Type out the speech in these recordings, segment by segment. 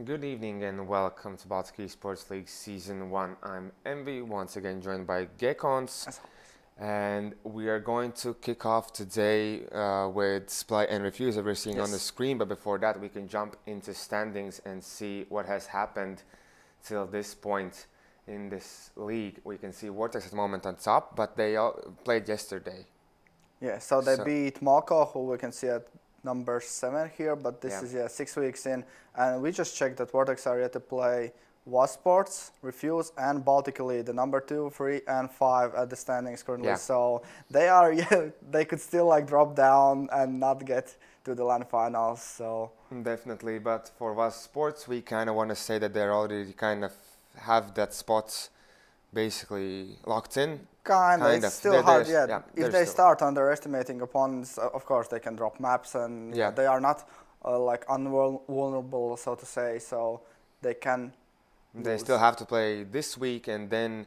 Good evening and welcome to Baltic eSports League Season 1. I'm Envy, once again joined by GOEXANIMO, and we are going to kick off today with SPLY and Refuse that we're seeing on the screen, but before that we can jump into standings and see what has happened till this point in this league. We can see Vortex at the moment on top, but they all played yesterday. Yeah, so they beat Malco, who we can see at number 7 here, but this is 6 weeks in, and we just checked that Vortex are yet to play eSports, Refuse, and Baltic Elite, the number 2, 3, and 5 at the standings currently. So they are, they could still like drop down and not get to the LAN finals. So definitely, but for eSports, we kind of want to say that they're already kind of have that spot basically locked in. Kind of. It's still hard, if they start underestimating opponents, of course they can drop maps, and they are not like invulnerable, so to say, so they can They still have to play this week and then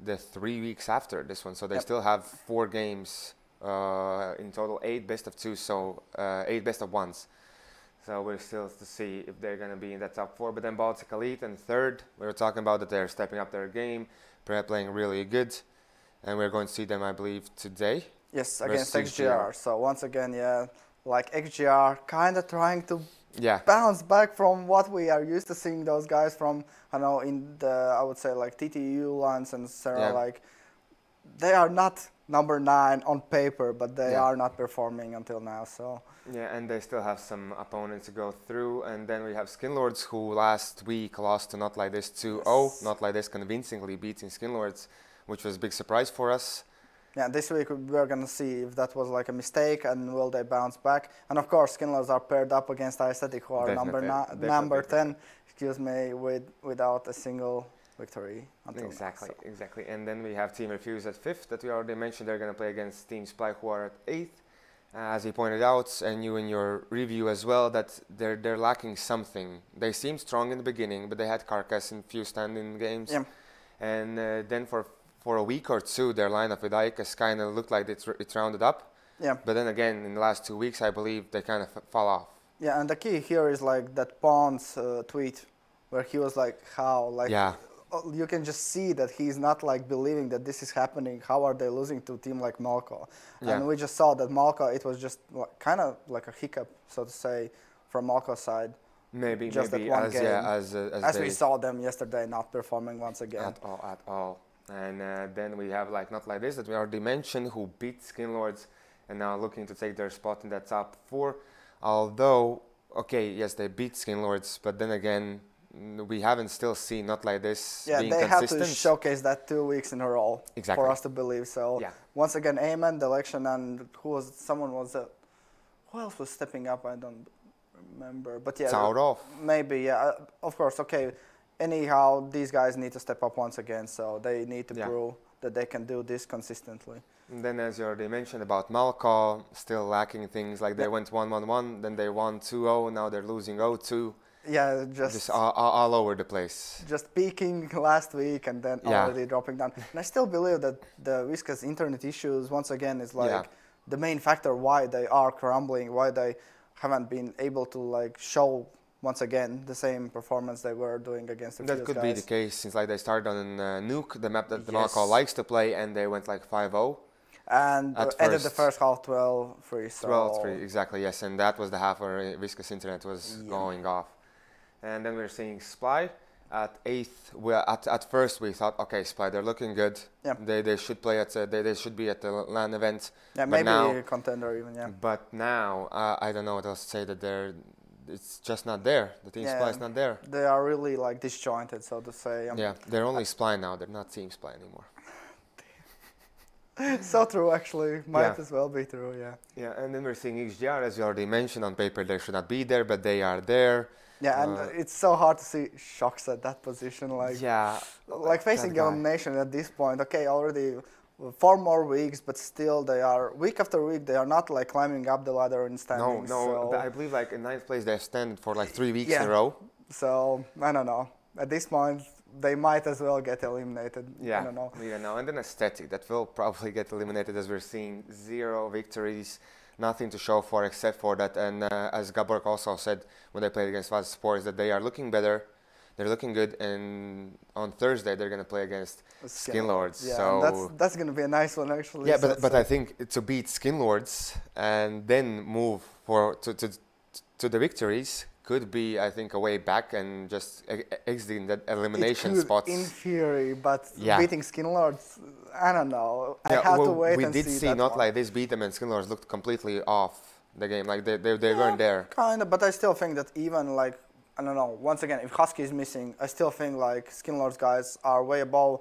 the 3 weeks after this one, so they still have 4 games in total, 8 best of 2, so 8 best of 1s. So we're still to see if they're going to be in that top 4. But then Baltic Elite in third, we were talking about that they're stepping up their game, playing really good. And we're going to see them, I believe, today. Yes, against XGR. So once again, like XGR kind of trying to bounce back from what we are used to seeing those guys from, I know, in the, I would say, like TTU lands and Sarah, like, they are not number 9 on paper, but they are not performing until now, so. Yeah, and they still have some opponents to go through. And then we have Skinlords, who last week lost to Not Like This 2-0. Not Like This convincingly beating Skinlords, which was a big surprise for us. Yeah, this week we're going to see if that was like a mistake and will they bounce back. And of course, Skinlords are paired up against Aesthetic, who are number 10, without a single victory until Exactly, now, so. exactly. And then we have Team Refuse at 5th that we already mentioned. They're going to play against Team SPLY, who are at 8th. As he pointed out, and you in your review as well, that they're lacking something. They seemed strong in the beginning, but they had Carcass in few standing games. Yeah. And then for a week or two, their lineup with Icus kind of looked like it's rounded up. Yeah. But then again, in the last 2 weeks, I believe they kind of fall off. Yeah, and the key here is like that Pons tweet where he was like, how? Like, you can just see that he's not like believing that this is happening. How are they losing to a team like Malco? And we just saw that Malco, it was just like, kind of like a hiccup, so to say, from Malco's side. Maybe just maybe that one game, as we saw them yesterday not performing once again. At all. And then we have like Not Like This that we already mentioned, who beat Skinlords and now looking to take their spot in that top 4. Although, okay, yes, they beat Skinlords, but then again, we haven't still seen Not Like This being consistent. Yeah, they have to showcase that 2 weeks in a row for us to believe. So once again, Amen, the election, and who else was stepping up? I don't remember. But maybe, of course, okay. Anyhow, these guys need to step up once again, so they need to prove that they can do this consistently. And then, as you already mentioned about Malco, still lacking things like they went 1-1-1, then they won 2-0, now they're losing 0-2. Yeah, just all over the place. Just peaking last week and then already dropping down. And I still believe that the Whiskas internet issues, once again, is like the main factor why they are crumbling, why they haven't been able to like show once again the same performance they were doing against the That could be the case, since like they started on Nuke, the map that the Malco likes to play, and they went like 5-0. And ended the first half 12-3. So 12-3, exactly, yes. And that was the half where Whiskas internet was going off. And then we're seeing SPLY at 8th. Well, at first we thought, okay, SPLY, they're looking good. Yeah. They should play at they should be at the LAN event. Yeah, maybe now, a contender even. Yeah. But now I don't know what else to say. That it's just not there. The team SPLY is not there. They are really like disjointed, so to say. They're only SPLY now. They're not Team SPLY anymore. So true, actually. Might as well be true, Yeah, and then we're seeing XGR, as you already mentioned, on paper they should not be there, but they are there. Yeah, and it's so hard to see Shocks at that position. Like, like facing elimination at this point. Okay, already 4 more weeks, but still they are, week after week, they are not like climbing up the ladder in standings. No, I believe like in 9th place they've stand for like 3 weeks in a row. So, I don't know. At this point, they might as well get eliminated. Yeah, I don't know. We don't know. And then Aesthetic, that will probably get eliminated, as we're seeing 0 victories. nothing to show for except for that. And as Gabor also said when they played against BESL Sports, that they are looking better, they're looking good, and on Thursday they're going to play against Skinlords. Yeah, so that's going to be a nice one actually. yeah, so but I think to beat Skinlords and then move to the victories could be, I think, a way back and just exiting that elimination spots. In theory, but yeah. beating Skinlords, I don't know. Yeah, I have to wait and see. We did see not like this beat them, and Skinlords looked completely off the game. Like they weren't there. Kind of, but I still think that even like, I don't know, once again, if Husky is missing, I still think like Skinlords guys are way above,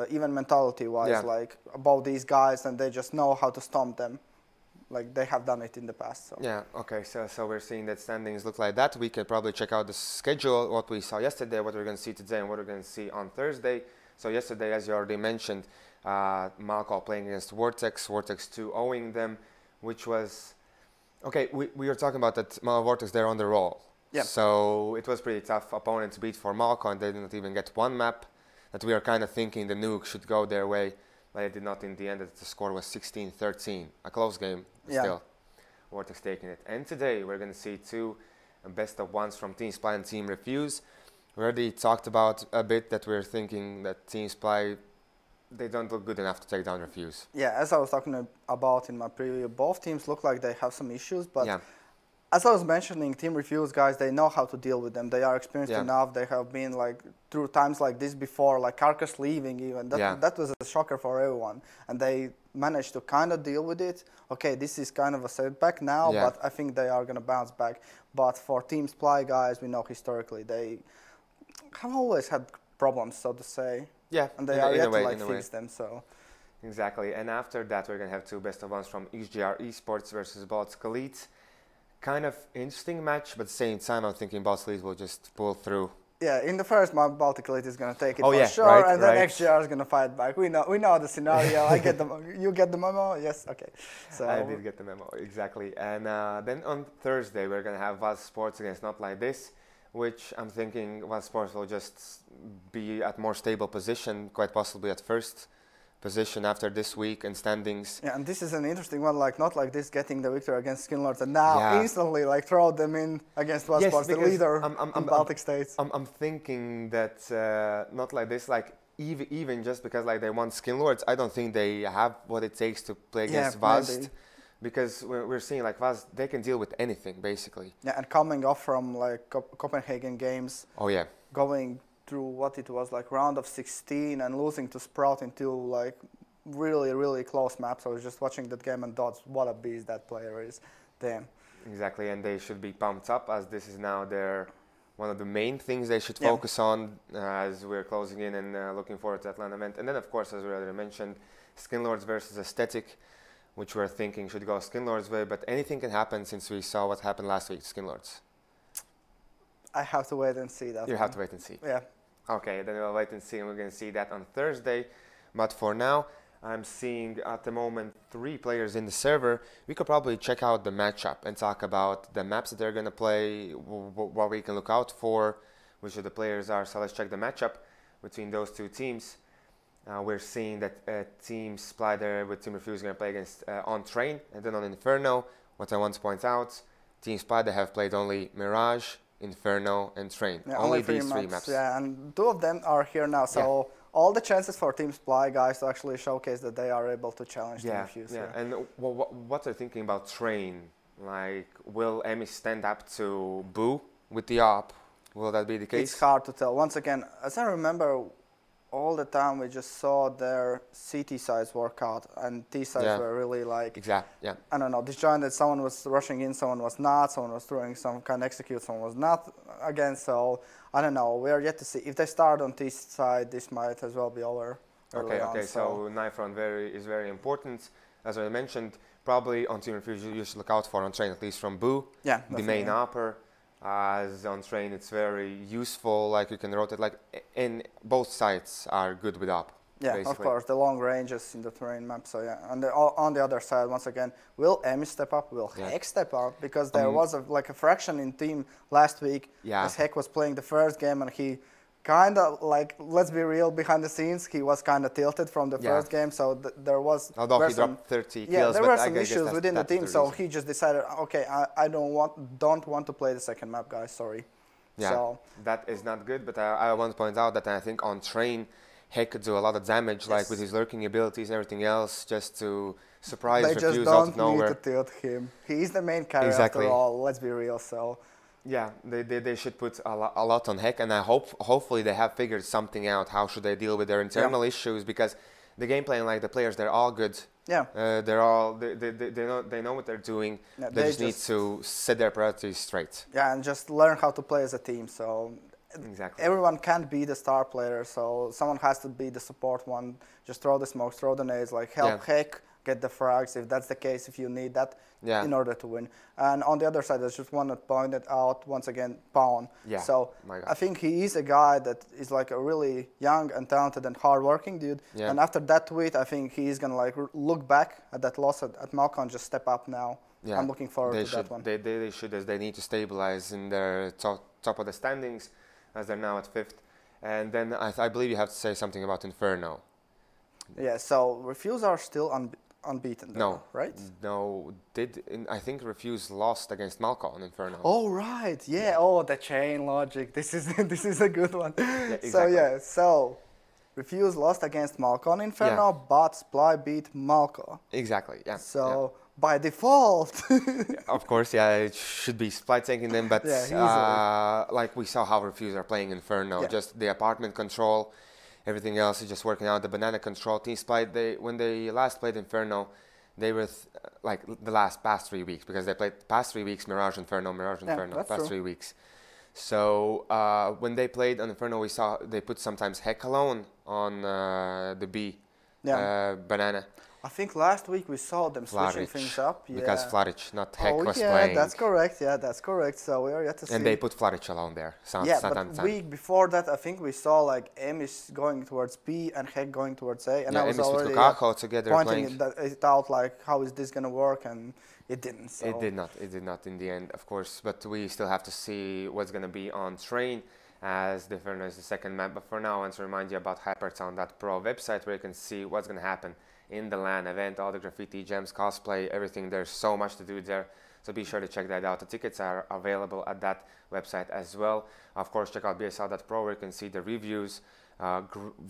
even mentality-wise, like above these guys, and they just know how to stomp them. Like they have done it in the past. So. Yeah, okay, so we're seeing that standings look like that. We can probably check out the schedule, what we saw yesterday, what we're going to see today, and what we're going to see on Thursday. So yesterday, as you already mentioned, Malco playing against Vortex 2-0ing them, which was... Okay, we were talking about that Vortex, they're on the roll. Yeah. So it was pretty tough opponent to beat for Malco, and they did not even get one map that we are kind of thinking the nuke should go their way. But it did not in the end. The score was 16-13. A close game, still. Vortex taking it. And today we're going to see two best of ones from Team SPLY and Team Refuse. We already talked about a bit that we're thinking that Team SPLY, they don't look good enough to take down Refuse. Yeah, as I was talking about in my preview, both teams look like they have some issues, but as I was mentioning, Team Refuse guys, they know how to deal with them. They are experienced enough. They have been like through times like this before, like Carcass leaving even. That was a shocker for everyone. And they managed to kind of deal with it. Okay, this is kind of a setback now, but I think they are going to bounce back. But for Team SPLY guys, we know historically they have always had problems, so to say. Yeah, and they are yet to like fix them. So. Exactly. And after that, we're going to have two best of ones from XGR eSports versus Baltic State. Kind of interesting match, but at the same time, I'm thinking Baltic State will just pull through. Yeah, in the first match, Baltic State is going to take it for sure, and then XGR is going to fight back. We know the scenario. I get the you get the memo. Yes, okay. So I did get the memo exactly. And then on Thursday, we're going to have BESL Sports against Not Like This, which I'm thinking BESL Sports will just be at more stable position, quite possibly at first position after this week and standings. Yeah, and this is an interesting one, like Not Like This getting the victory against Skinlords and now instantly like throw them in against BESL Sports, the leader in Baltic States. I'm thinking that Not Like This, like even just because like they want Skinlords, I don't think they have what it takes to play against VAST. Because we're seeing like VAST, they can deal with anything basically. Yeah, and coming off from like Copenhagen games. Oh yeah. Going through what it was like round of 16 and losing to Sprout into like really close maps. I was just watching that game and thought, what a beast that player is. Damn. Exactly, and they should be pumped up as this is now one of the main things they should focus on as we're closing in and looking forward to that LAN event. And then of course, as we already mentioned, Skinlords versus Aesthetic, which we're thinking should go Skinlords' way, but anything can happen since we saw what happened last week to Skinlords. I have to wait and see that. You have to wait and see. Yeah. Okay, then we'll wait and see, and we're going to see that on Thursday. But for now, I'm seeing at the moment 3 players in the server. We could probably check out the matchup and talk about the maps that they're going to play, what we can look out for, which of the players are. So let's check the matchup between those two teams. We're seeing that Team SPLY there with Team Refuse is going to play against On Train and then on Inferno. What I want to point out, Team SPLY, they have played only Mirage, Inferno and Train. Yeah, only these 3 maps. Yeah, and 2 of them are here now. So all the chances for Team SPLY guys to actually showcase that they are able to challenge Team Refuse. Yeah, and what are you thinking about Train? Like, will Emi stand up to Boo with the op? Will that be the case? It's hard to tell. Once again, as I remember, all the time we just saw their CT sides work out, and T sides were really like... Exactly, I don't know, disjointed. Someone was rushing in, someone was not, someone was throwing some kind of execute, someone was not again. So, I don't know. We are yet to see. If they start on T side, this might as well be over. Okay, so knife round is very important. As I mentioned, probably on Team Refuse you should look out for On Train, at least from Boo. Yeah, the main upper. As On Train, it's very useful, like you can rotate, like, and both sides are good with up. Yeah, basically. Of course, the long ranges in the terrain map. So yeah, and on the other side, once again, will Emi step up? Will Heck step up? Because there was a fraction in team last week. Yeah. As Heck was playing the first game and he kind of like, let's be real, behind the scenes, he was kind of tilted from the first game, so there was... Although he dropped 30 kills, yeah, there but were some issues within the team, so reason. he just decided, okay, I don't want to play the second map, guys, sorry. Yeah, so, that is not good, but I want to point out that I think on train, Heck could do a lot of damage, like with his lurking abilities and everything else, just to surprise Refuse out of nowhere. They just don't need to tilt him. He is the main carry after all, let's be real, so... Yeah, they should put a lot on Heck, and I hopefully they have figured something out. How should they deal with their internal issues? Because the gameplay and like the players, they're all good. Yeah. They know what they're doing. Yeah, they just need to set their priorities straight. Yeah, and just learn how to play as a team. So exactly, everyone can't be the star player. So someone has to be the support one. Just throw the smokes, throw the nades, like help Heck get the frags if that's the case. If you need that. Yeah. In order to win. And on the other side, I just want to point it out once again, Pawn. Yeah. So I think he is a guy that is like a really young and talented and hardworking dude. Yeah. And after that tweet, I think he is going to like look back at that loss at Malcolm and just step up now. Yeah. I'm looking forward to that one. They should, as they need to stabilize in their top of the standings, as they're now at 5th. And then I believe you have to say something about Inferno. Yeah, so Refuse are still unbeaten, though, right? No, I think Refuse lost against Malco on Inferno. Oh right, yeah. Oh, the chain logic. This is a good one. Yeah, exactly. So Refuse lost against Malco on Inferno, but SPLY beat Malco. Exactly. Yeah. So by default. Of course, yeah, it should be SPLY taking them, but like we saw how Refuse are playing Inferno, just the apartment control. Everything else is just working out. The banana control team SPLY, when they last played Inferno, they were like the past 3 weeks, because they played past 3 weeks Mirage Inferno, past 3 weeks. So when they played on Inferno, we saw they put sometimes Heck alone on the B banana. I think last week we saw them switching things up. Yeah. Because Flaric, not Heck, was playing. That's correct. Yeah, that's correct. So we are yet to see. And they put Flaric alone there. But week before that, I think we saw like M is going towards B and Heck going towards A. And I was already pointing it out like, how is this going to work? And it didn't. So. It did not in the end, of course. But we still have to see what's going to be on train, as the Inferno is the second map. But for now, I want to remind you about HyperTown.pro website, where you can see what's going to happen in the LAN event, all the graffiti, gems, cosplay, everything. There's so much to do there, so be sure to check that out. The tickets are available at that website as well. Of course, check out BSL.pro, where you can see the reviews,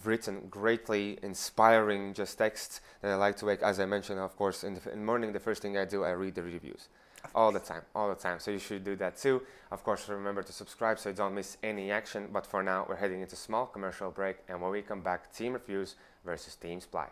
written greatly inspiring, just texts that I like to make. As I mentioned, of course, in the morning, the first thing I do, I read the reviews. All the time. So you should do that too. Of course, remember to subscribe so you don't miss any action. But for now, we're heading into a small commercial break, and when we come back, Team Refuse versus Team SPLY.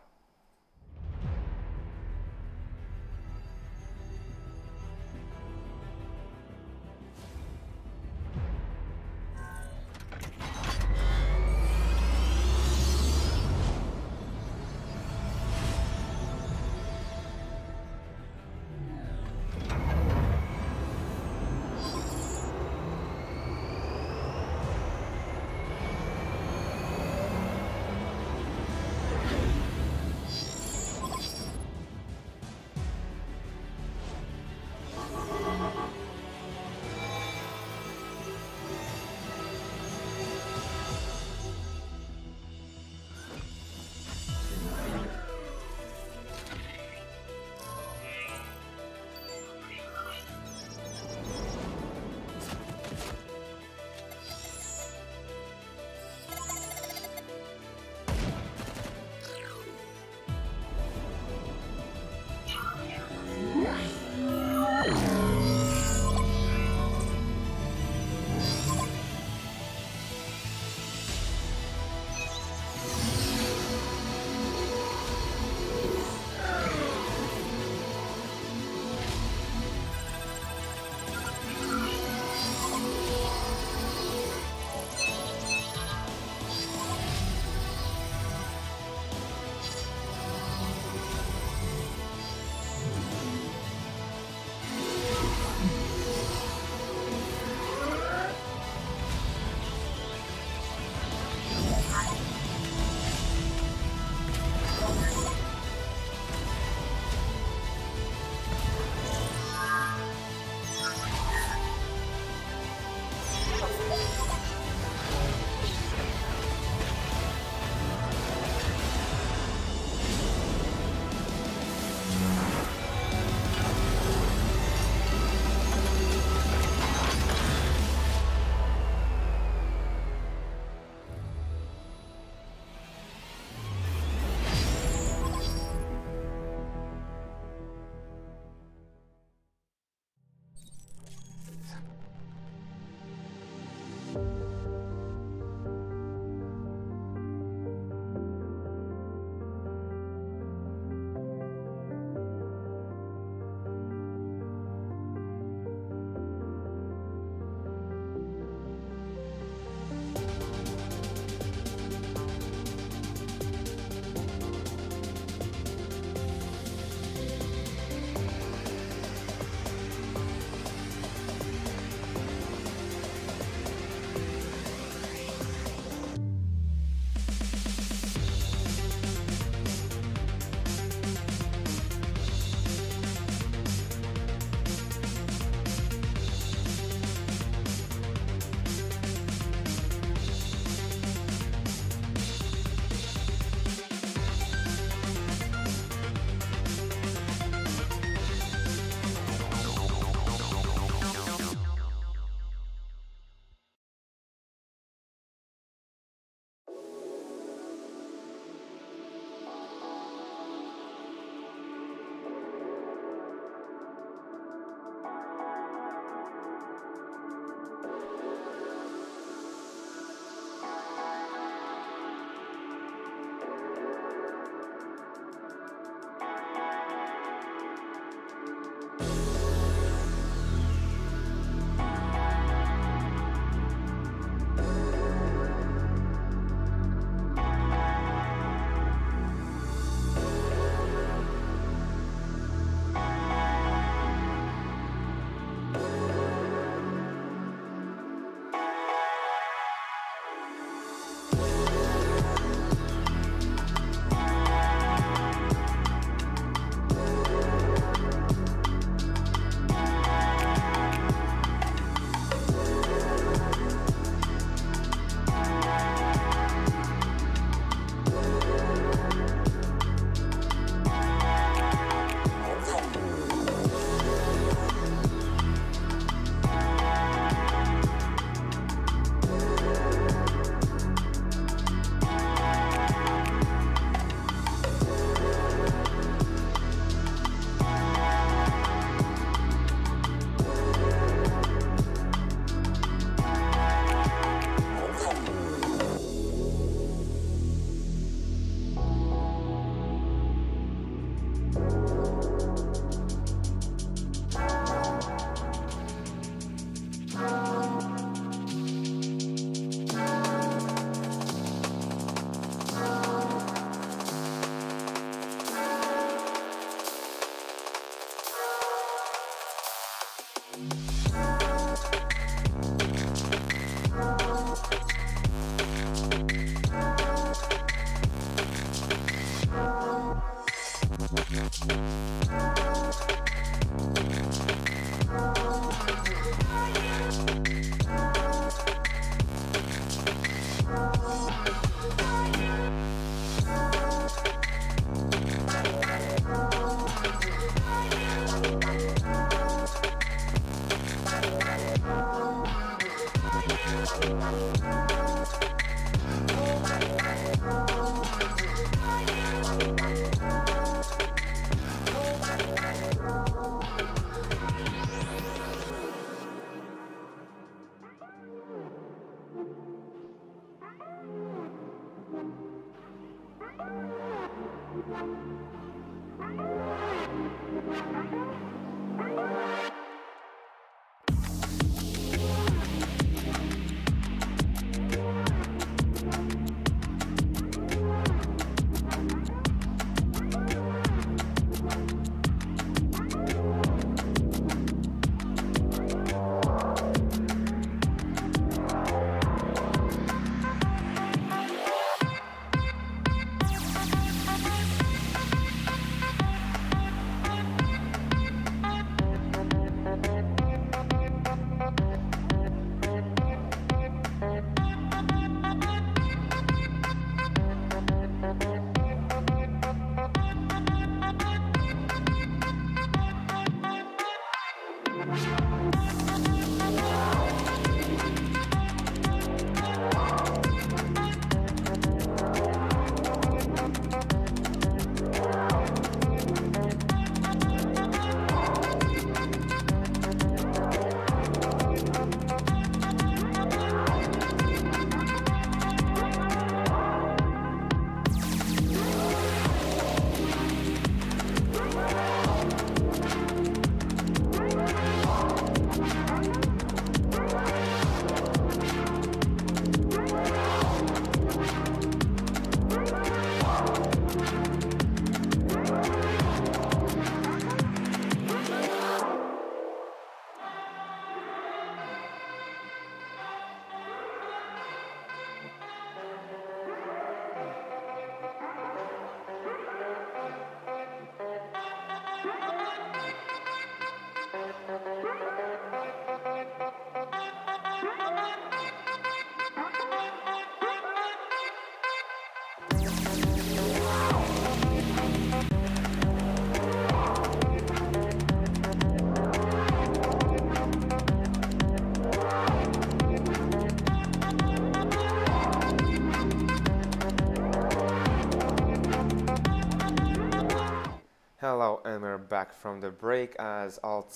Hello, and we're back from the break as all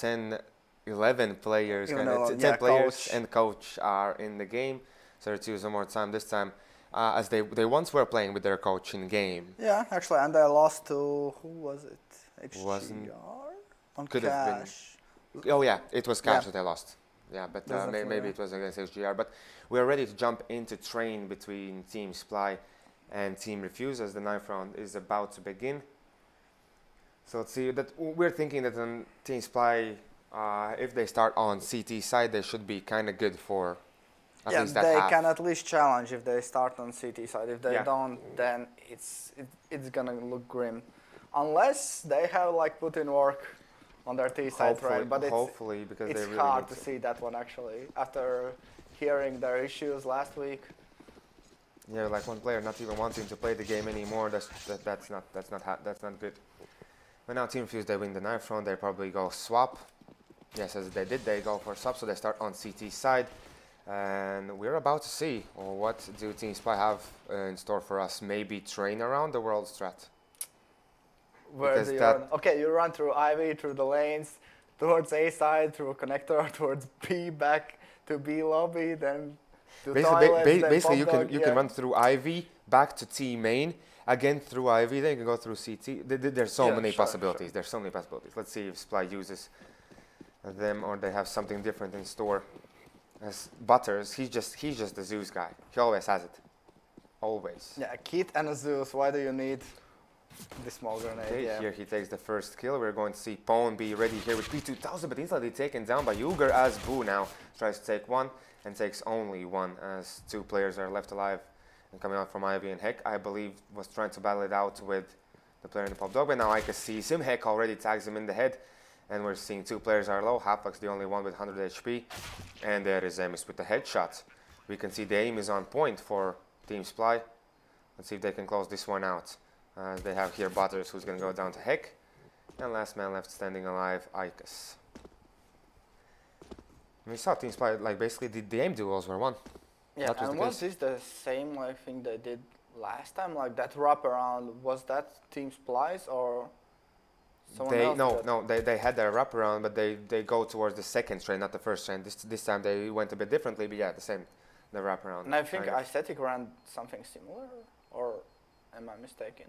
11 players, Even kind though, of 10 yeah, players coach. and coach are in the game. So let's use one more time. This time, as they once were playing with their coach in game. Yeah, actually, and they lost to, who was it? Wasn't- HGR? On Could have been. cash. Oh yeah, it was cash Yeah. that they lost. Yeah, but Definitely, maybe yeah. it was against HGR. But we're ready to jump into train between Team SPLY and Team Refuse as the 9th round is about to begin. So let's see that we're thinking that on Team SPLY, if they start on CT side, they should be kind of good for at Yeah, least that they half. can at least challenge if they start on CT side. If they Yeah. don't, then it's gonna look grim. Unless they have like put in work on their T side, Hopefully, right? But hopefully because it's they really hard need to see that one actually after hearing their issues last week. Yeah, like one player not even wanting to play the game anymore. That's not good. But now Team Refuse, they win the 9th round. They probably go swap. Yes, as they did, they go for swap. So they start on CT side, and we're about to see what do Team SPLY have in store for us. Maybe train around the world strat. Where Because do you that- run? Okay, you run through Ivy, through the lanes, towards A side, through a connector, towards B, back to B lobby, then to toilets, then Basically, you pop dog, can run through Ivy back to T main, again through Ivy, then you can go through CT. There's so Yeah, many sure, possibilities. sure. There's so many possibilities. Let's see if SPLY uses them or they have something different in store. As Butters, he's just the Zeus guy. He always has it. Always. Yeah, Kit and a Zeus. Why do you need the small grenade? Okay, Yeah. here he takes the first kill. We're going to see Pone be ready here with P2000, but instantly taken down by Uger as Boo now tries to take one and takes only one as 2 players are left alive and coming out from Ivy. And Heck, I believe, was trying to battle it out with the player in the pop dog. But now Ica sees him. Heck already tags him in the head. And we're seeing two players are low. Halflex the only one with 100 HP. And there is Emis with the headshot. We can see the aim is on point for Team SPLY. Let's see if they can close this one out. They have here Butters, who's going to go down to Heck. And last man left standing alive, Icas. We saw Team SPLY, like, basically the aim duels were won. Yeah, and was this the same, like, thing they did last time? Like, that wraparound, was that Team SPLY's or someone else? No, they had their wraparound, but they go towards the second train, not the first train. This time they went a bit differently, but yeah, the same, the wraparound. And I think Aesthetic ran something similar, or am I mistaken?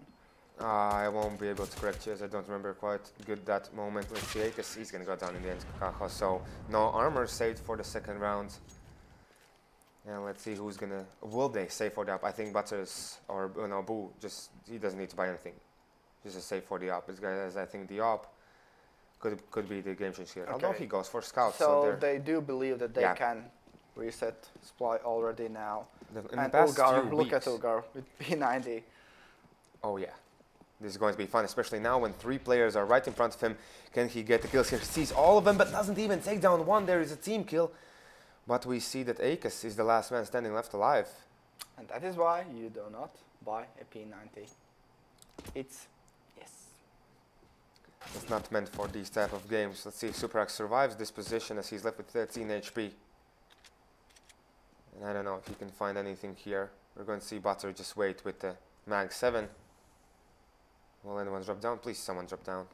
I won't be able to correct you as I don't remember quite good that moment. Let's see, because he's going to go down in the end, Kakaho. So no armor saved for the second round. And let's see who's going to... Will they save for the up? I think Butters or no, Boo, just he doesn't need to buy anything. Just a save for the up. As I think the up could be the game change here. Okay. Although he goes for Scout. So they do believe that they can reset SPLY already now. And Ulgar, look at Ulgar with P90. Oh yeah. This is going to be fun, especially now when three players are right in front of him. Can he get the kills here? He sees all of them, but doesn't even take down one. There is a team kill. But we see that Akis is the last man standing left alive. And that is why you do not buy a P90. It's It's not meant for these type of games. Let's see if SuperX survives this position as he's left with 13 HP. And I don't know if he can find anything here. We're going to see Butter just wait with the Mag 7. Will anyone drop down? Please, someone drop down.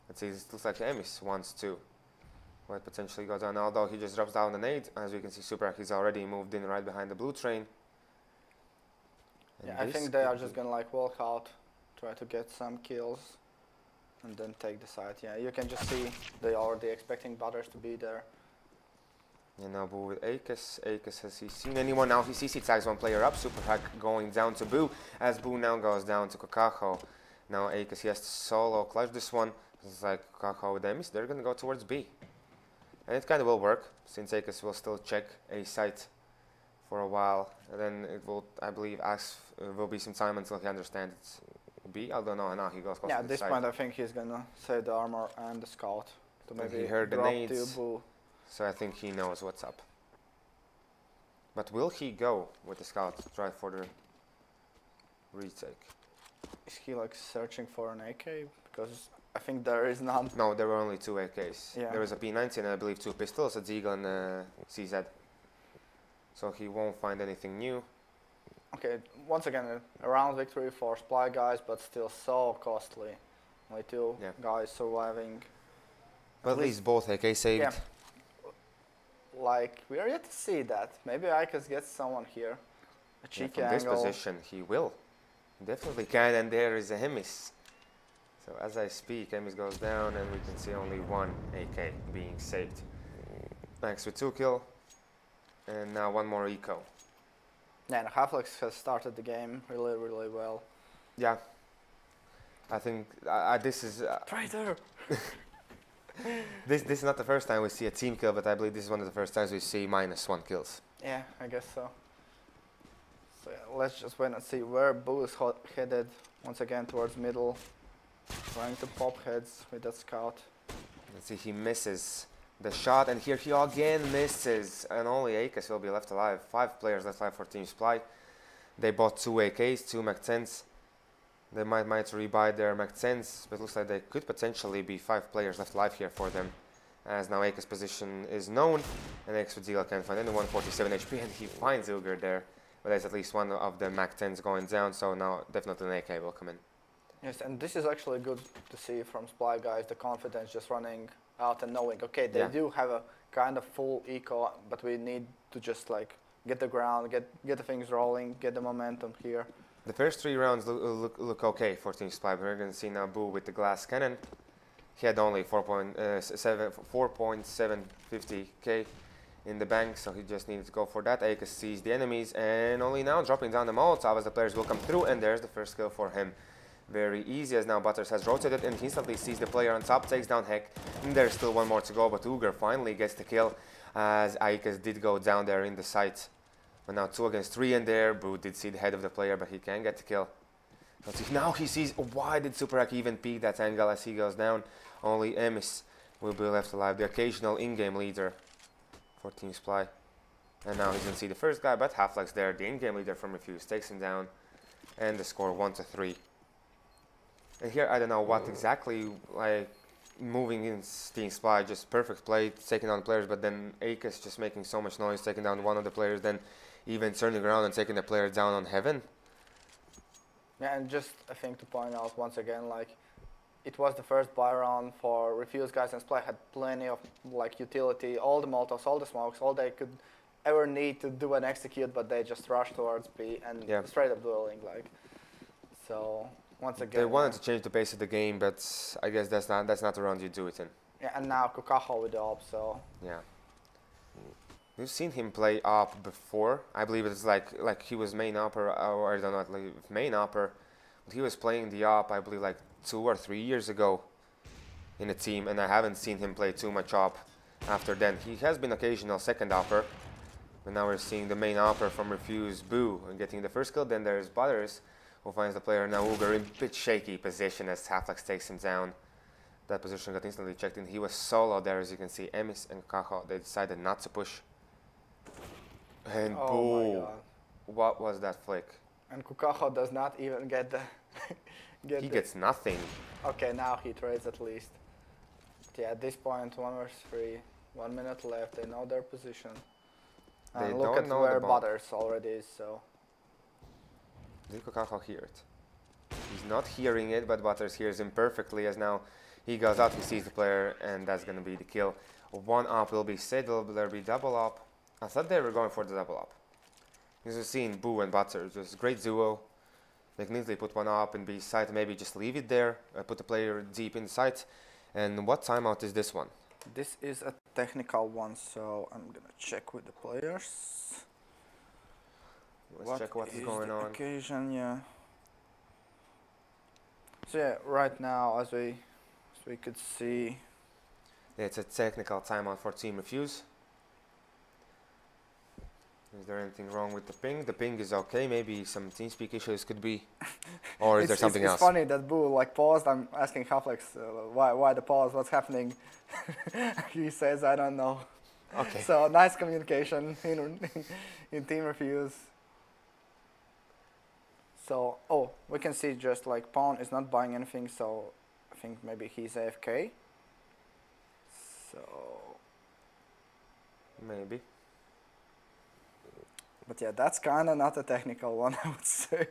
Let's see, it looks like Emis wants to. Might potentially go down, although he just drops down an 8. As we can see, SuperX is already moved in right behind the blue train. And yeah, I think they are just going to like walk out, try to get some kills, and then take the side. Yeah, you can just see they are already expecting Butters to be there. And now Boo with Akis. Akis, has he seen anyone? Now he sees he tags one player up. SuperX going down to Boo, as Boo now goes down to Kakaho. Now Akis, he has to solo clutch this one. It's like Kakaho with Emis. They're going to go towards B. And it kind of will work, since Akis will still check A site for a while. And then it will, I believe, will be some time until he understands it's B. I don't know, now he goes close to the at this point I think he's going to save the armor and the scout to maybe he heard the drop nades, to Boo. So I think he knows what's up. But will he go with the scout to try for the retake? Is he like searching for an AK? Because I think there is none. No, there were only 2 AKs. Yeah. There was a P90 and I believe 2 pistols, a Deagle and a CZ. So he won't find anything new. Okay, once again, a round victory for SPLY guys, but still so costly. Only 2 guys surviving. But at least both AK saved. Yeah. Like, we are yet to see that. Maybe Icas gets someone here. A cheeky from angle. This position, he will. He definitely can, and there is a Hemis. So as I speak, Hemis goes down, and we can see only 1 AK being saved. Max with 2 kill, and now 1 more eco. Yeah, and Halflex has started the game really, really well. Yeah. I think this is... Traitor! This is not the first time we see a team kill, but I believe this is one of the first times we see -1 kills. Yeah, I guess so. So yeah, let's just wait and see where Boo is headed. Once again towards middle, trying to pop heads with that scout. Let's see, he misses the shot, and here he again misses, and only Akis will be left alive. 5 players left alive for Team SPLY. They bought 2 AKs, 2 Mac-10s. They might rebuy their Mac-10s, but it looks like they could potentially be 5 players left alive here for them. As now Akis' position is known, and Akis with Deagle can't find anyone, 47 HP, and he finds Uger there. But there's at least one of the Mac-10s going down, so now definitely an AK will come in. Yes, and this is actually good to see from SPLY guys, the confidence just running out and knowing, okay, they do have a kind of full eco, but we need to just like get the ground, get the things rolling, get the momentum here. The first 3 rounds look okay for Team SPLY. We're going to see now Boo with the glass cannon. He had only 4.750k in the bank, so he just needed to go for that. Akis sees the enemies, and only now dropping down the Molotov as the players will come through, and there's the first kill for him. Very easy, as now Butters has rotated and he instantly sees the player on top, takes down Heck, and there's still 1 more to go, but Uger finally gets the kill as Akis did go down there in the site. But now 2 against 3 in there. Boo did see the head of the player, but he can get the kill. Let's see. Now he sees, why did Superak even peek that angle as he goes down? Only Emis will be left alive, the occasional in-game leader for Team SPLY. And now he's going to see the first guy, but Halflex there, the in-game leader from Refuse, takes him down. And the score 1-3. And here, I don't know what exactly, like, moving in Team SPLY, just perfect play, taking down players, but then Akis just making so much noise, taking down one of the players, then even turning around and taking the player down on Heaven. Yeah, and just a thing to point out once again, like, it was the first buy round for Refuse guys, and SPLY had plenty of, like, utility, all the Molotovs, all the smokes, all they could ever need to do and execute, but they just rushed towards B and straight up dueling, like. So once again, they wanted to change the pace of the game, but I guess that's not the round you do it in. Yeah, and now Kukaho with the op, so yeah, we've seen him play op before. I believe it's like he was main opper, or I don't know, like main opper. But he was playing the op, I believe, like 2 or 3 years ago in a team, and I haven't seen him play too much op after then. He has been occasional second opper. But now we're seeing the main opper from Refuse, Boo, and getting the first kill. Then there's Butters, who finds the player now Uber in a bit shaky position as Halflex takes him down. That position got instantly checked in. He was solo there, as you can see. Emis and Kaho, they decided not to push. And Boo, what was that flick? And Kukaho does not even get the... he gets nothing. Okay, now he trades at least. But yeah, at this point, 1 vs 3, 1 minute left, they know their position. They look don't at know where Butters already is, so... Did Kukaho hear it? He's not hearing it, but Butters hears him perfectly, as now he goes out, he sees the player, and that's going to be the kill. 1 up will be set, will there be double up? I thought they were going for the double up. Because we've seen Boo and Butters, just great duo. They can easily put 1 up and be side, maybe just leave it there, put the player deep in the site. And what timeout is this one? This is a technical one, so I'm gonna check with the players. Let's check what is going on. Occasion, yeah. So yeah, right now, as we could see, it's a technical timeout for Team Refuse. Is there anything wrong with the ping? The ping is okay. Maybe some TeamSpeak issues could be, or is there something else? It's funny that Boo like paused. I'm asking Halflex why the pause, what's happening. He says I don't know. Okay. So nice communication in Team Refuse. So we can see just like Pawn is not buying anything. So I think maybe he's AFK. So maybe. But yeah, that's kind of not a technical one, I would say.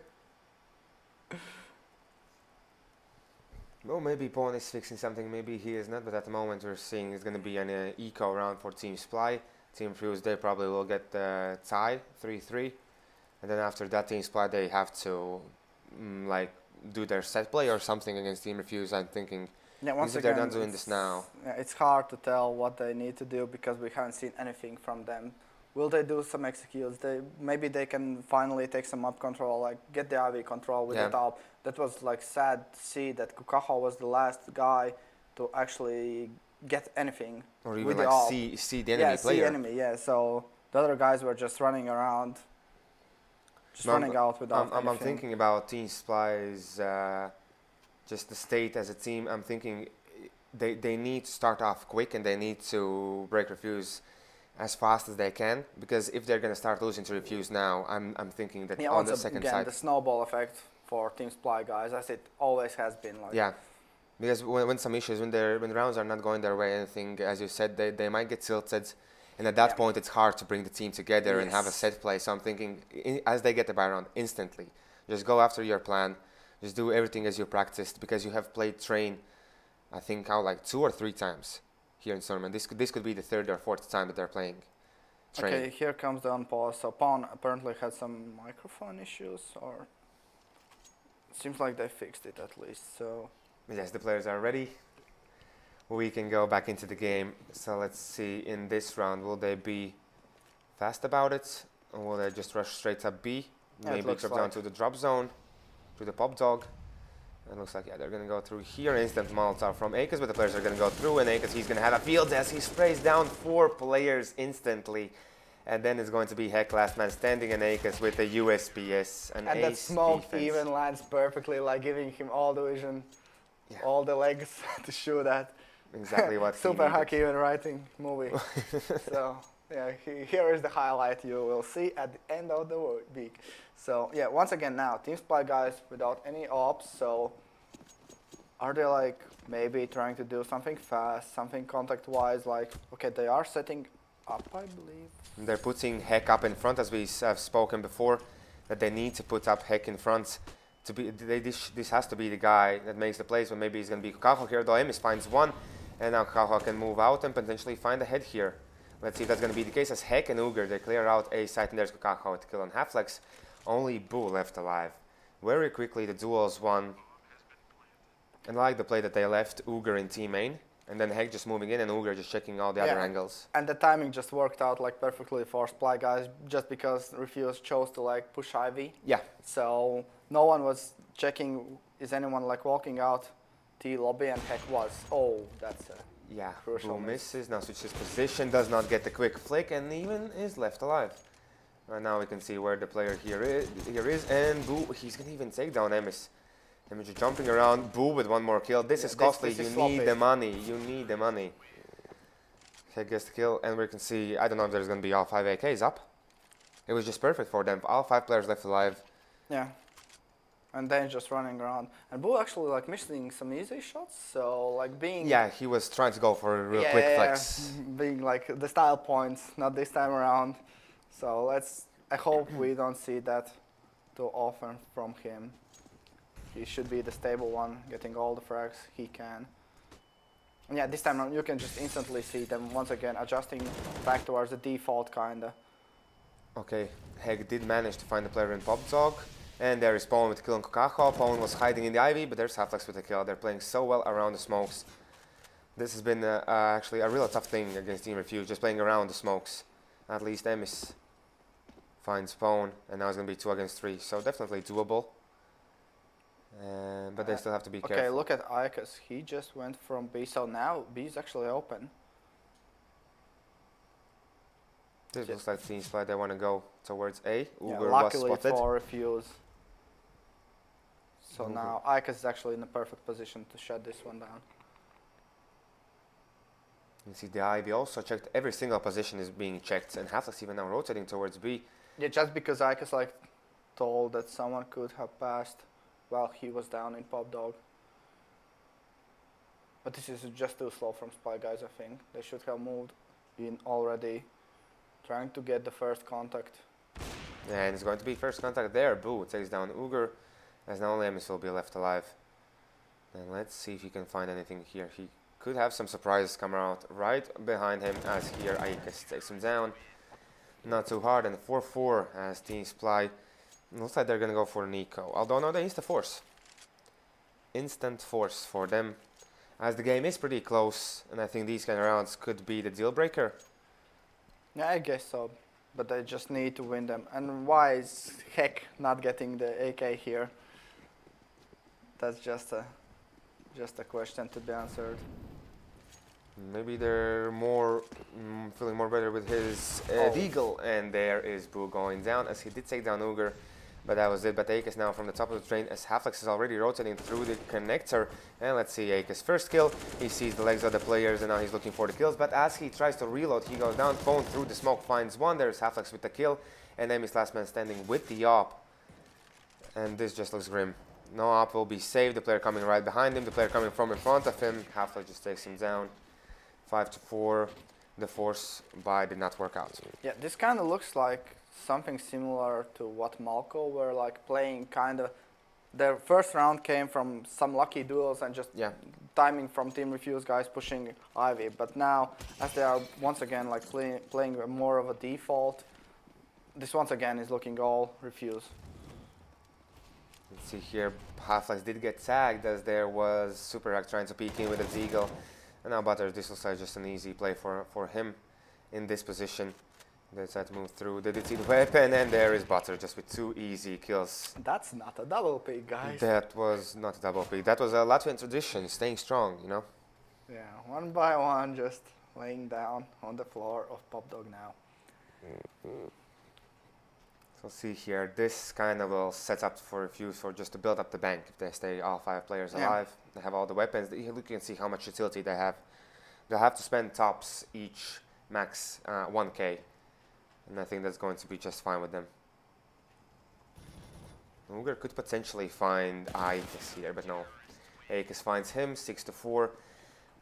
Well, maybe Pawn is fixing something, maybe he is not, but at the moment we're seeing it's going to be an eco round for Team SPLY. Team Fuse, they probably will get the tie, 3-3. And then after that, Team SPLY, they have to like do their set play or something against Team Refuse, I'm thinking. Yeah, once if again, they're not doing this now. Yeah, it's hard to tell what they need to do because we haven't seen anything from them. Will they do some executes? Maybe they can finally take some up control, like get the IV control with the top. That was like sad to see that Kukaho was the last guy to actually get anything. Or even with like the see the enemy player. See enemy, yeah. So the other guys were just running around, running out without anything. I'm thinking about Team SPLY's just the state as a team. I'm thinking they need to start off quick and they need to break Refuse as fast as they can, because if they're going to start losing to Refuse now, I'm thinking that on the second side, the snowball effect for Team SPLY guys, as it always has been. Like yeah, because when some issues, when the rounds are not going their way, anything, as you said, they might get tilted, and at that point it's hard to bring the team together and have a set play. So I'm thinking, as they get the buy round, instantly, just go after your plan, just do everything as you practiced, because you have played Train, I think, out like 2 or 3 times. Here in tournament, this could be the 3rd or 4th time that they're playing Train. Okay, here comes the unpause. So Pawn apparently had some microphone issues, or seems like they fixed it at least. So yes, the players are ready. We can go back into the game. So let's see, in this round, will they be fast about it, or will they just rush straight up B? Maybe drop down to the drop zone, to the pop dog. It looks like, yeah, they're going to go through here. Instant Molotov from Akis, but the players are going to go through, and Akis, he's going to have a field as he sprays down 4 players instantly. And then it's going to be Heck last man standing and Akes with the USPS. And that smoke even lands perfectly, like giving him all the vision, all the legs to shoot at. Exactly what Super hockey even writing movie. So yeah, here is the highlight you will see at the end of the week. So yeah, once again now, Team SPLY guys without any ops. So are they like maybe trying to do something fast, something contact-wise? Like, okay, they are setting up, I believe. They're putting Heck up in front, as we have spoken before, that they need to put up Heck in front. To be, this has to be the guy that makes the plays, but maybe he's going to be Kokaho here. Though Emis finds one, and now Kokaho can move out and potentially find a head here. Let's see if that's going to be the case, as Heck and Uger, they clear out a site, and there's Kokaho with the kill on Halflex. Only Boo left alive. Very quickly, the duels won. And I like the play that they left Uger in team main, and then Heck just moving in and Uger just checking all the other angles. And the timing just worked out like perfectly for SPLY guys, just because Refuse chose to like push Ivy. Yeah. So no one was checking, is anyone like walking out T lobby, and Heck was. Oh, that's a crucial Boo misses, now switches position, does not get the quick flick, and even is left alive. Right now we can see where the player here is, and Boo, he's going to even take down Emis. Emis just jumping around, Boo with one more kill. This is costly, you need the money, you need the money. Heck gets the kill, and we can see, I don't know if there's going to be all 5 AKs up. It was just perfect for them, all 5 players left alive. Yeah. And then just running around. And Boo actually like missing some easy shots, so like being... Yeah, he was trying to go for a real quick flex. Being like the style points, not this time around. So I hope we don't see that too often from him. He should be the stable one, getting all the frags he can. And yeah, this time around you can just instantly see them once again adjusting back towards the default kinda. Okay, Heck did manage to find the player in Pop Dog. And there is Pone with the kill on Kokaho. Pone was hiding in the Ivy, but there's Halflex with the kill. They're playing so well around the smokes. This has been actually a real tough thing against Team Refuse, just playing around the smokes. At least Emis finds Pone, and now it's going to be 2 against 3. So definitely doable. But they still have to be careful. Okay, look at Ikas. He just went from B, so now B is actually open. This looks like Team SPLY, they want to go towards A. Uber luckily was spotted. for Refuse. So now Ikas is actually in the perfect position to shut this one down. You see the Ivy also checked. Every single position is being checked, and Halflex even now rotating towards B. Yeah, just because Ikas like told that someone could have passed while he was down in Pop Dog. But this is just too slow from SPLY guys, I think. They should have moved in already, trying to get the first contact. And it's going to be first contact there. Boo takes down Uger, as now only Emis will be left alive. And let's see if he can find anything here. He could have some surprises come out right behind him, as here Ikas takes him down. Not too hard, and 4-4 as Team SPLY. Looks like they're going to go for Nico, although no, they insta-force. Instant force for them, as the game is pretty close, and I think these kind of rounds could be the deal breaker. Yeah, I guess so, but they just need to win them. And why is Heck not getting the AK here? That's just a question to be answered. Maybe they're more feeling more better with his Deagle, and there is Boo going down, as he did take down Uger, but that was it. But Akes now from the top of the train, as Halflex is already rotating through the connector, and let's see Akes' first kill. He sees the legs of the players, and now he's looking for the kills, but as he tries to reload, he goes down, Phone through the smoke, finds one. There's Halflex with the kill, and Emis last man standing with the op, and this just looks grim. No op will be saved, the player coming right behind him, the player coming from in front of him. Halflex just takes him down. 5-4, the force buy did not work out. Yeah, this kind of looks like something similar to what Malco were like playing. Kind of, their first round came from some lucky duels and just timing from Team Refuse guys pushing Ivy. But now, as they are once again like playing more of a default, this once again is looking all Refuse. Let's see here, Halflex did get tagged, as there was Super Hack trying to peek in with a Deagle. And now Butter, this looks like just an easy play for him in this position. They decided to move through. They did see the weapon, and there is Butter just with 2 easy kills. That's not a double pick, guys. That was not a double pick. That was a Latvian tradition, staying strong, you know? Yeah, one by one, just laying down on the floor of Pop Dog now. So see here, this kind of will set up for Refuse for just to build up the bank. If they stay all 5 players alive, they have all the weapons. You can see how much utility they have. They'll have to spend tops each max 1k. And I think that's going to be just fine with them. Uger could potentially find Aikis here, but no. Aikis finds him, 6-4.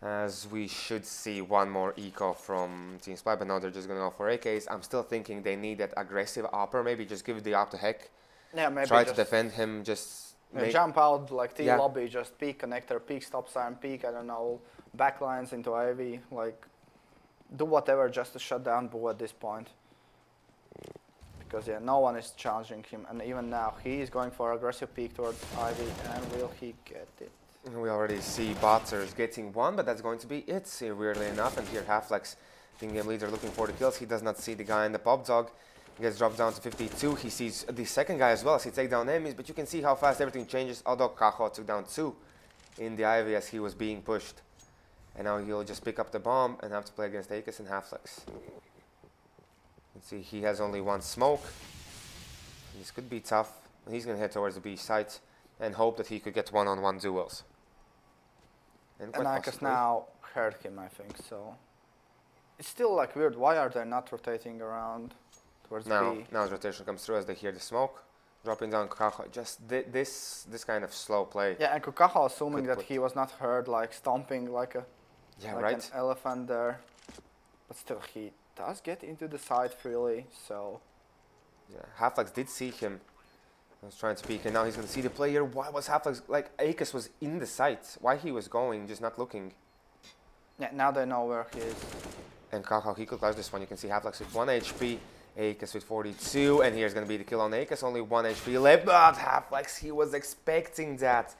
As we should see one more eco from Team SPLY, but now they're just going to go for AKs. I'm still thinking they need that aggressive upper. Maybe just give the op to Heck. Yeah, maybe try to defend him, just jump out like T lobby, just peek connector, peek stop sign, peek, I don't know, backlines into Ivy. Like, do whatever just to shut down Boo at this point. Because yeah, no one is challenging him, and even now he is going for aggressive peek towards Ivy, and will he get it? We already see Botters getting one, but that's going to be it, weirdly enough. And here Halflex, team game leader, looking for the kills. He does not see the guy in the pop dog. He gets dropped down to 52. He sees the second guy as well as he takes down enemies, but you can see how fast everything changes. Although Kaho took down 2 in the Ivy as he was being pushed. And now he'll just pick up the bomb and have to play against Akis and Halflex. Let's see, he has only 1 smoke. This could be tough. He's going to head towards the B site and hope that he could get one-on-one duels. And Aikis now heard him, I think, so... It's still like weird, why are they not rotating around towards B? Now his rotation comes through as they hear the smoke. Dropping down Kukaho, just this kind of slow play. Yeah, and Kukaho assuming that he was not heard, like stomping like a an elephant there. But still, he does get into the side freely, so... Yeah, Halflex did see him. I was trying to peek, and now he's going to see the player. Why was Halflex, like, Akis was in the site. Why he was going, just not looking. Yeah, now they know where he is. And Kaho, he could clutch this one. You can see Halflex with 1 HP, Akis with 42, and here's going to be the kill on Akis. Only 1 HP left, but Halflex, he was expecting that.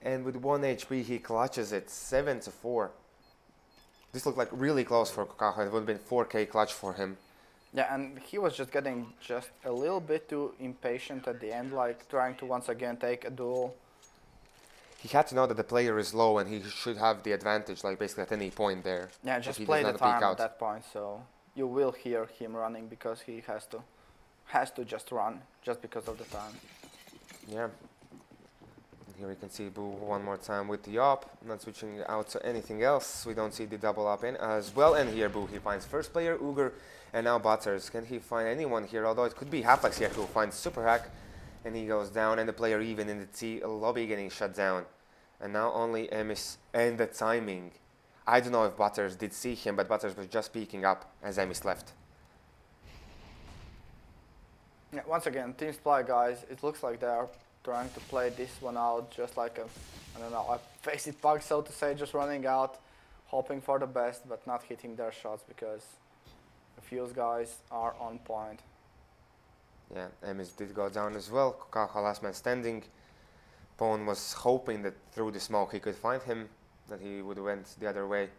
And with 1 HP, he clutches it, 7-4. This looked like really close for Kaho. It would have been 4k clutch for him. Yeah, and he was just getting just a little bit too impatient at the end, like trying to once again take a duel. He had to know that the player is low and he should have the advantage, like basically at any point there. Yeah, just play the time at that point, so you will hear him running because he has to just run just because of the time. Yeah. Here we can see Boo one more time with the op, not switching out to anything else. We don't see the double up in as well. And here Boo, he finds first player, Uger, and now Butters. Can he find anyone here? Although it could be Halflex here who finds Super Hack, and he goes down, and the player even in the T lobby getting shut down. And now only Emis and the timing. I don't know if Butters did see him, but Butters was just peeking up as Emis left. Yeah, once again, Team SPLY guys, it looks like they are trying to play this one out just like a, I don't know, a face-it bug, so to say, just running out, hoping for the best, but not hitting their shots because the Fuse guys are on point. Yeah, Emis did go down as well. Kukaha last man standing. Pone was hoping that through the smoke he could find him, that he would have went the other way.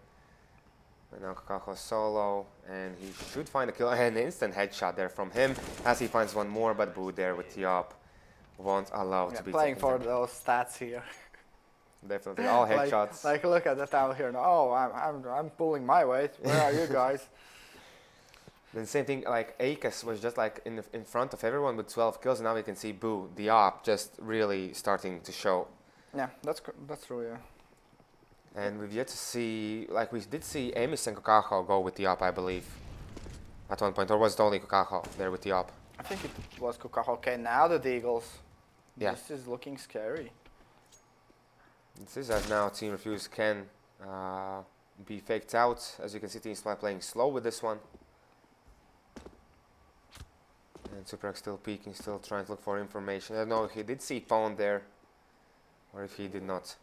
But now Kukaha solo, and he should find a kill, and an instant headshot there from him, as he finds one more, but Boo there with the op. Won't allow to be playing for those stats here. Definitely all headshots. like look at that out here. Oh, I'm pulling my weight. Where are you guys? Then same thing, like Akis was just like in front of everyone with 12 kills, and now we can see Boo, the op, just really starting to show. Yeah, that's true. Yeah. And we've yet to see, like we did see Emis and Kukaho go with the op, I believe, at one point, or was it only Kukaho there with the op? I think it was Kukaho. Okay, now the Deagles. Yeah. This is looking scary. This is as now Team Refuse can be faked out. As you can see, Team SPLY playing slow with this one. And Superak still peeking, still trying to look for information. I don't know if he did see Pone there, or if he did not.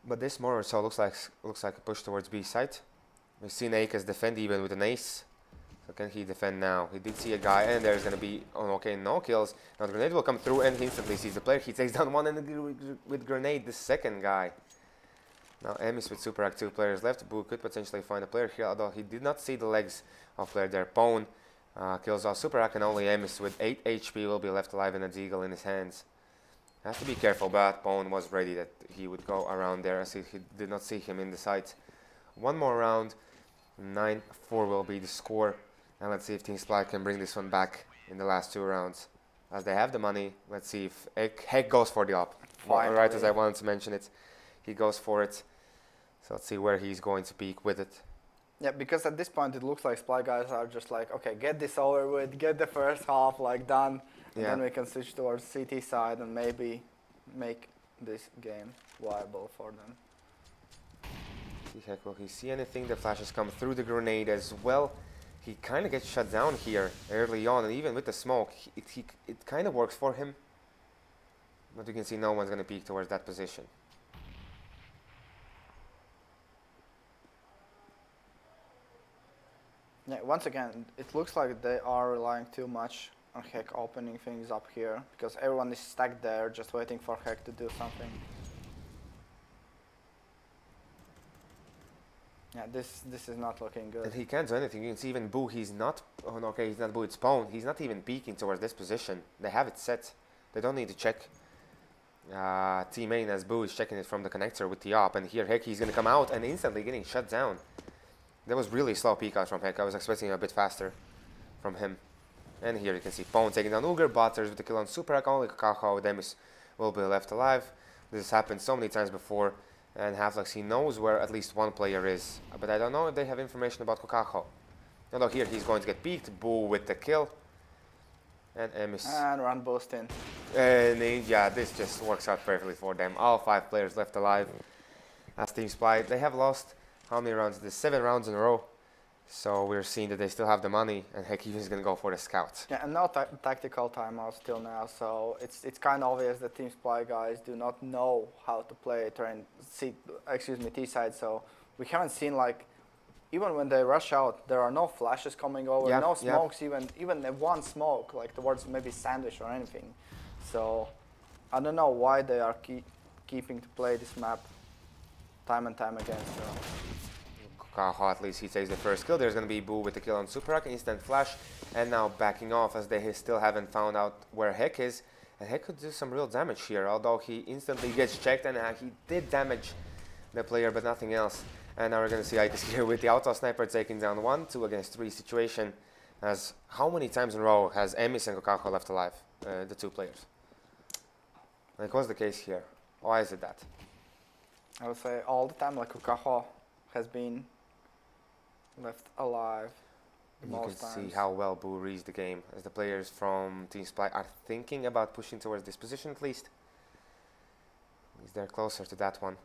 But this more or so looks like a push towards B site. We've seen Akis defend even with an ace. So can he defend now? He did see a guy, and there's going to be, oh, okay, no kills. Now the grenade will come through, and he instantly sees the player. He takes down one, and with grenade, the second guy. Now Emis with Super Act, 2 players left. Boo could potentially find a player here, although he did not see the legs of player there. Pone kills off Super Act, and only Emis with 8 HP will be left alive and a deagle in his hands. Has to be careful, but Pone was ready that he would go around there as he did not see him in the site. One more round. 9-4 will be the score. And let's see if Team SPLY can bring this one back in the last 2 rounds. As they have the money, let's see if Heck goes for the op. Right as I wanted to mention it, he goes for it. So let's see where he's going to peak with it. Yeah, because at this point it looks like SPLY guys are just like, okay, get this over with, get the first half like done, and then we can switch towards CT side and maybe make this game viable for them. See Heck, will he see anything? The flashes come through the grenade as well. He kind of gets shut down here early on, and even with the smoke, it kind of works for him. But you can see no one's going to peek towards that position. Yeah, once again, it looks like they are relying too much on Heck opening things up here, because everyone is stacked there, just waiting for Heck to do something. Yeah, this is not looking good. And he can't do anything. You can see even Boo, he's not... Oh, no, okay, he's not Boo, it's Pwn. He's not even peeking towards this position. They have it set. They don't need to check. Team main as Boo is checking it from the connector with the op. And here Heck, he's going to come out and instantly getting shut down. That was really slow peek out from Heck. I was expecting a bit faster from him. And here you can see Pwn taking down Uger. Butters with the kill on Super Hack. Only Kokaho with Demis will be left alive. This has happened so many times before. And Halflex, he knows where at least one player is. But I don't know if they have information about Kokaho. Although here he's going to get peeked. Boo with the kill. And Emis. And run boost in. And yeah, this just works out perfectly for them. All 5 players left alive. As Team SPLY, they have lost how many rounds? There's 7 rounds in a row. So we're seeing that they still have the money, and Heck is going to go for the scout. Yeah, and no tactical timeouts till now, so it's kind of obvious that Team SPLY guys do not know how to play T-side, so we haven't seen, like, even when they rush out, there are no flashes coming over, no smokes, even one smoke, like towards maybe Sandwich or anything. So I don't know why they are keeping to play this map time and time again. So. Kokaho, at least he takes the first kill. There's going to be Boo with the kill on Super Hack, instant flash, and now backing off as they still haven't found out where Heck is. And Heck could do some real damage here, although he instantly gets checked, and he did damage the player, but nothing else. And now we're going to see Ikis here with the auto sniper taking down 1, 2 against 3 situation. As how many times in a row has Emis and Kokaho left alive, the 2 players? Like, what's the case here? Why is it that? I would say all the time, like Kokaho has been left alive. You can see how well Boo reads the game, as the players from Team SPLY are thinking about pushing towards this position at least. Is they're closer to that one.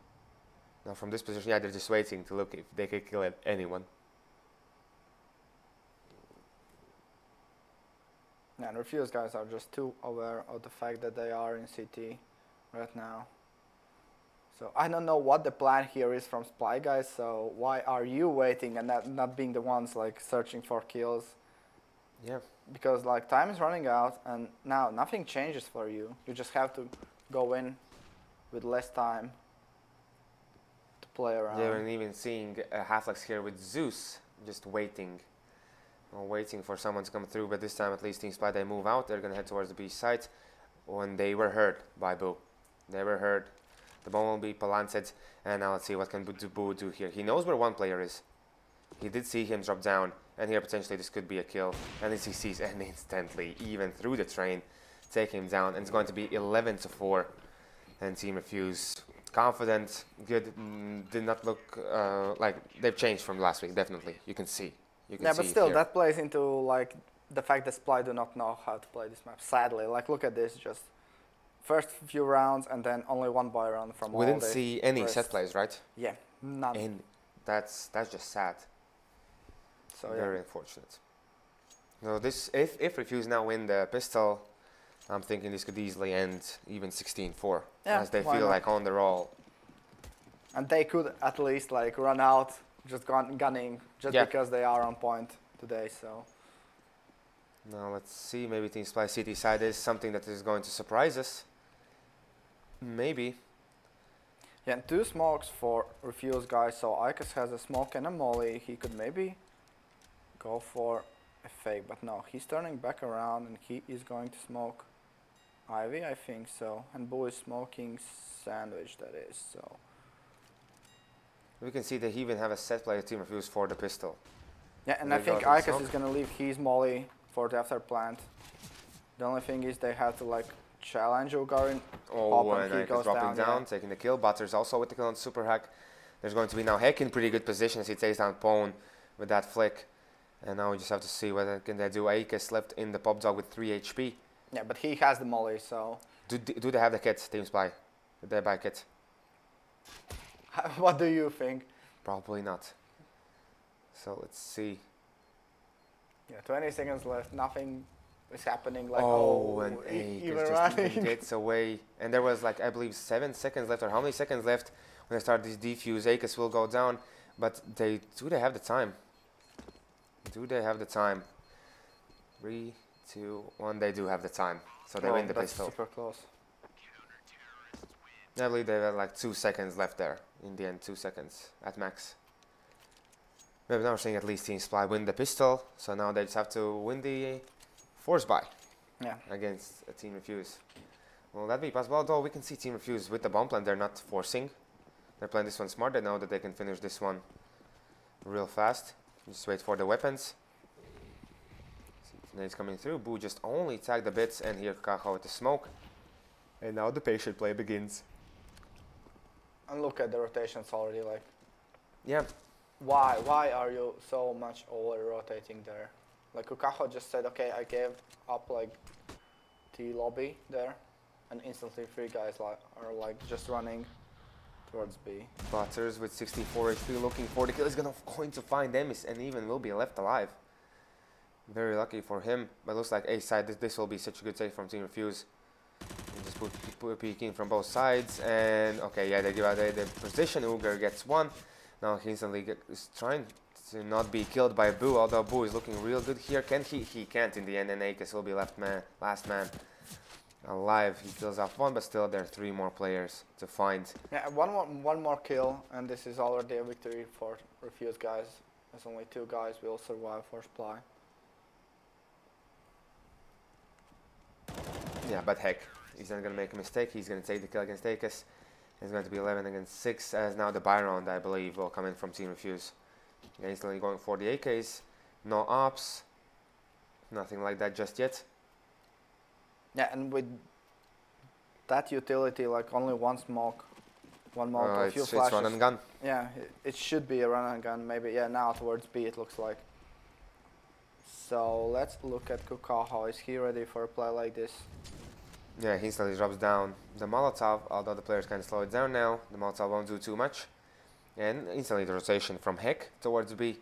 Now from this position, yeah, they're just waiting to look if they can kill anyone. Yeah, and Refuse guys are just too aware of the fact that they are in CT right now. So I don't know what the plan here is from SPLY guys, so why are you waiting and not being the ones like searching for kills? Yeah. Because like time is running out and now nothing changes for you. You just have to go in with less time to play around. Yeah, and even seeing Halflex here with Zeus just waiting. Waiting for someone to come through, but this time at least Team SPLY, they move out. They're going to head towards the B site when they were heard by Boo. They were heard. The bomb will be planted, and now let's see what can Boo do here. He knows where one player is. He did see him drop down, and here potentially this could be a kill. And as he sees, and instantly, even through the train, take him down. And it's going to be 11-4. And Team Refuse, confident, good, did not look like they've changed from last week, definitely. You can see. Yeah, but still, that plays into like the fact that SPLY do not know how to play this map. Sadly, like look at this, just first few rounds and then only 1 buy round from all. We didn't see any set plays, right? Yeah, none. And that's just sad. So very unfortunate. No, this if Refuse now win the pistol, I'm thinking this could easily end even 16-4, as they feel like on the roll. And they could at least like run out. Just gunning just because they are on point today. So now let's see, maybe Team SPLY City side is something that is going to surprise us. Maybe. Yeah, and 2 smokes for Refuse guys. So Ikis has a smoke and a molly. He could maybe go for a fake, but no, he's turning back around and he is going to smoke Ivy, I think so. And Boo is smoking Sandwich, that is. So We can see they even have a set play team reviews for the pistol. Yeah, and I think Icus is gonna leave his molly for the after plant. The only thing is they have to like challenge Ugar in Oh, and Icus dropping down, taking the kill. Butters also with the kill on Super Hack. There's going to be now Heck in pretty good position as he takes down Pone with that flick. And now we just have to see whether can they do. Icus left in the pop dog with 3 HP. Yeah, but he has the molly, so... Do they have the kit, Team SPLY? Did they buy kit? What do you think? Probably not. So let's see. Yeah, 20 seconds left, nothing is happening. Like, and Icus just even gets away. And there was like, I believe 7 seconds left, or how many seconds left when they start this defuse. Icus will go down, but do they have the time? Do they have the time? 3, 2, 1, they do have the time. So they win the pistol. Super close. I believe they have like 2 seconds left there. In the end, 2 seconds at max. But now we're seeing at least Team SPLY win the pistol. So now they just have to win the force buy. Yeah. Against a Team Refuse. Will that be possible? Although we can see Team Refuse with the bomb plant, they're not forcing. They're playing this one smart. They know that they can finish this one real fast. Just wait for the weapons. Nades coming through. Boo just only tagged the bits, and here Kaho with the smoke. And now the patient play begins. And look at the rotations already, like... Yeah. Why are you so much over rotating there? Like Kukaho just said, okay, I gave up like T lobby there, and instantly 3 guys are like just running towards B. Butters with 64 HP looking for the kill. He's going to find Emis and even will be left alive. Very lucky for him, but looks like A side. This will be such a good save from Team Refuse. And just put peeking from both sides, and okay, yeah, they give out the position. Ugar gets 1. Now he instantly is trying to not be killed by Boo, although Boo is looking real good here. Can he? He can't in the end, and Icus will be last man alive. He kills off 1, but still there are 3 more players to find. Yeah, one more kill, and this is already a victory for Refuse guys. As only 2 guys will survive for SPLY. Yeah, but heck, he's not going to make a mistake. He's going to take the kill against Icus. It's going to be 11 against 6, as now the buy round, I believe, will come in from Team Refuse. Yeah, instantly going for the AKs. No ops. Nothing like that just yet. Yeah, and with that utility, like only 1 smoke, 1 molotov, a few flashes. It's run and gun. Yeah, it should be a run and gun, maybe. Yeah, now towards B it looks like. So let's look at Kukaho. Is he ready for a play like this? Yeah, he instantly drops down the Molotov, although the players kind of slow it down now. The Molotov won't do too much. And instantly the rotation from Heck towards B.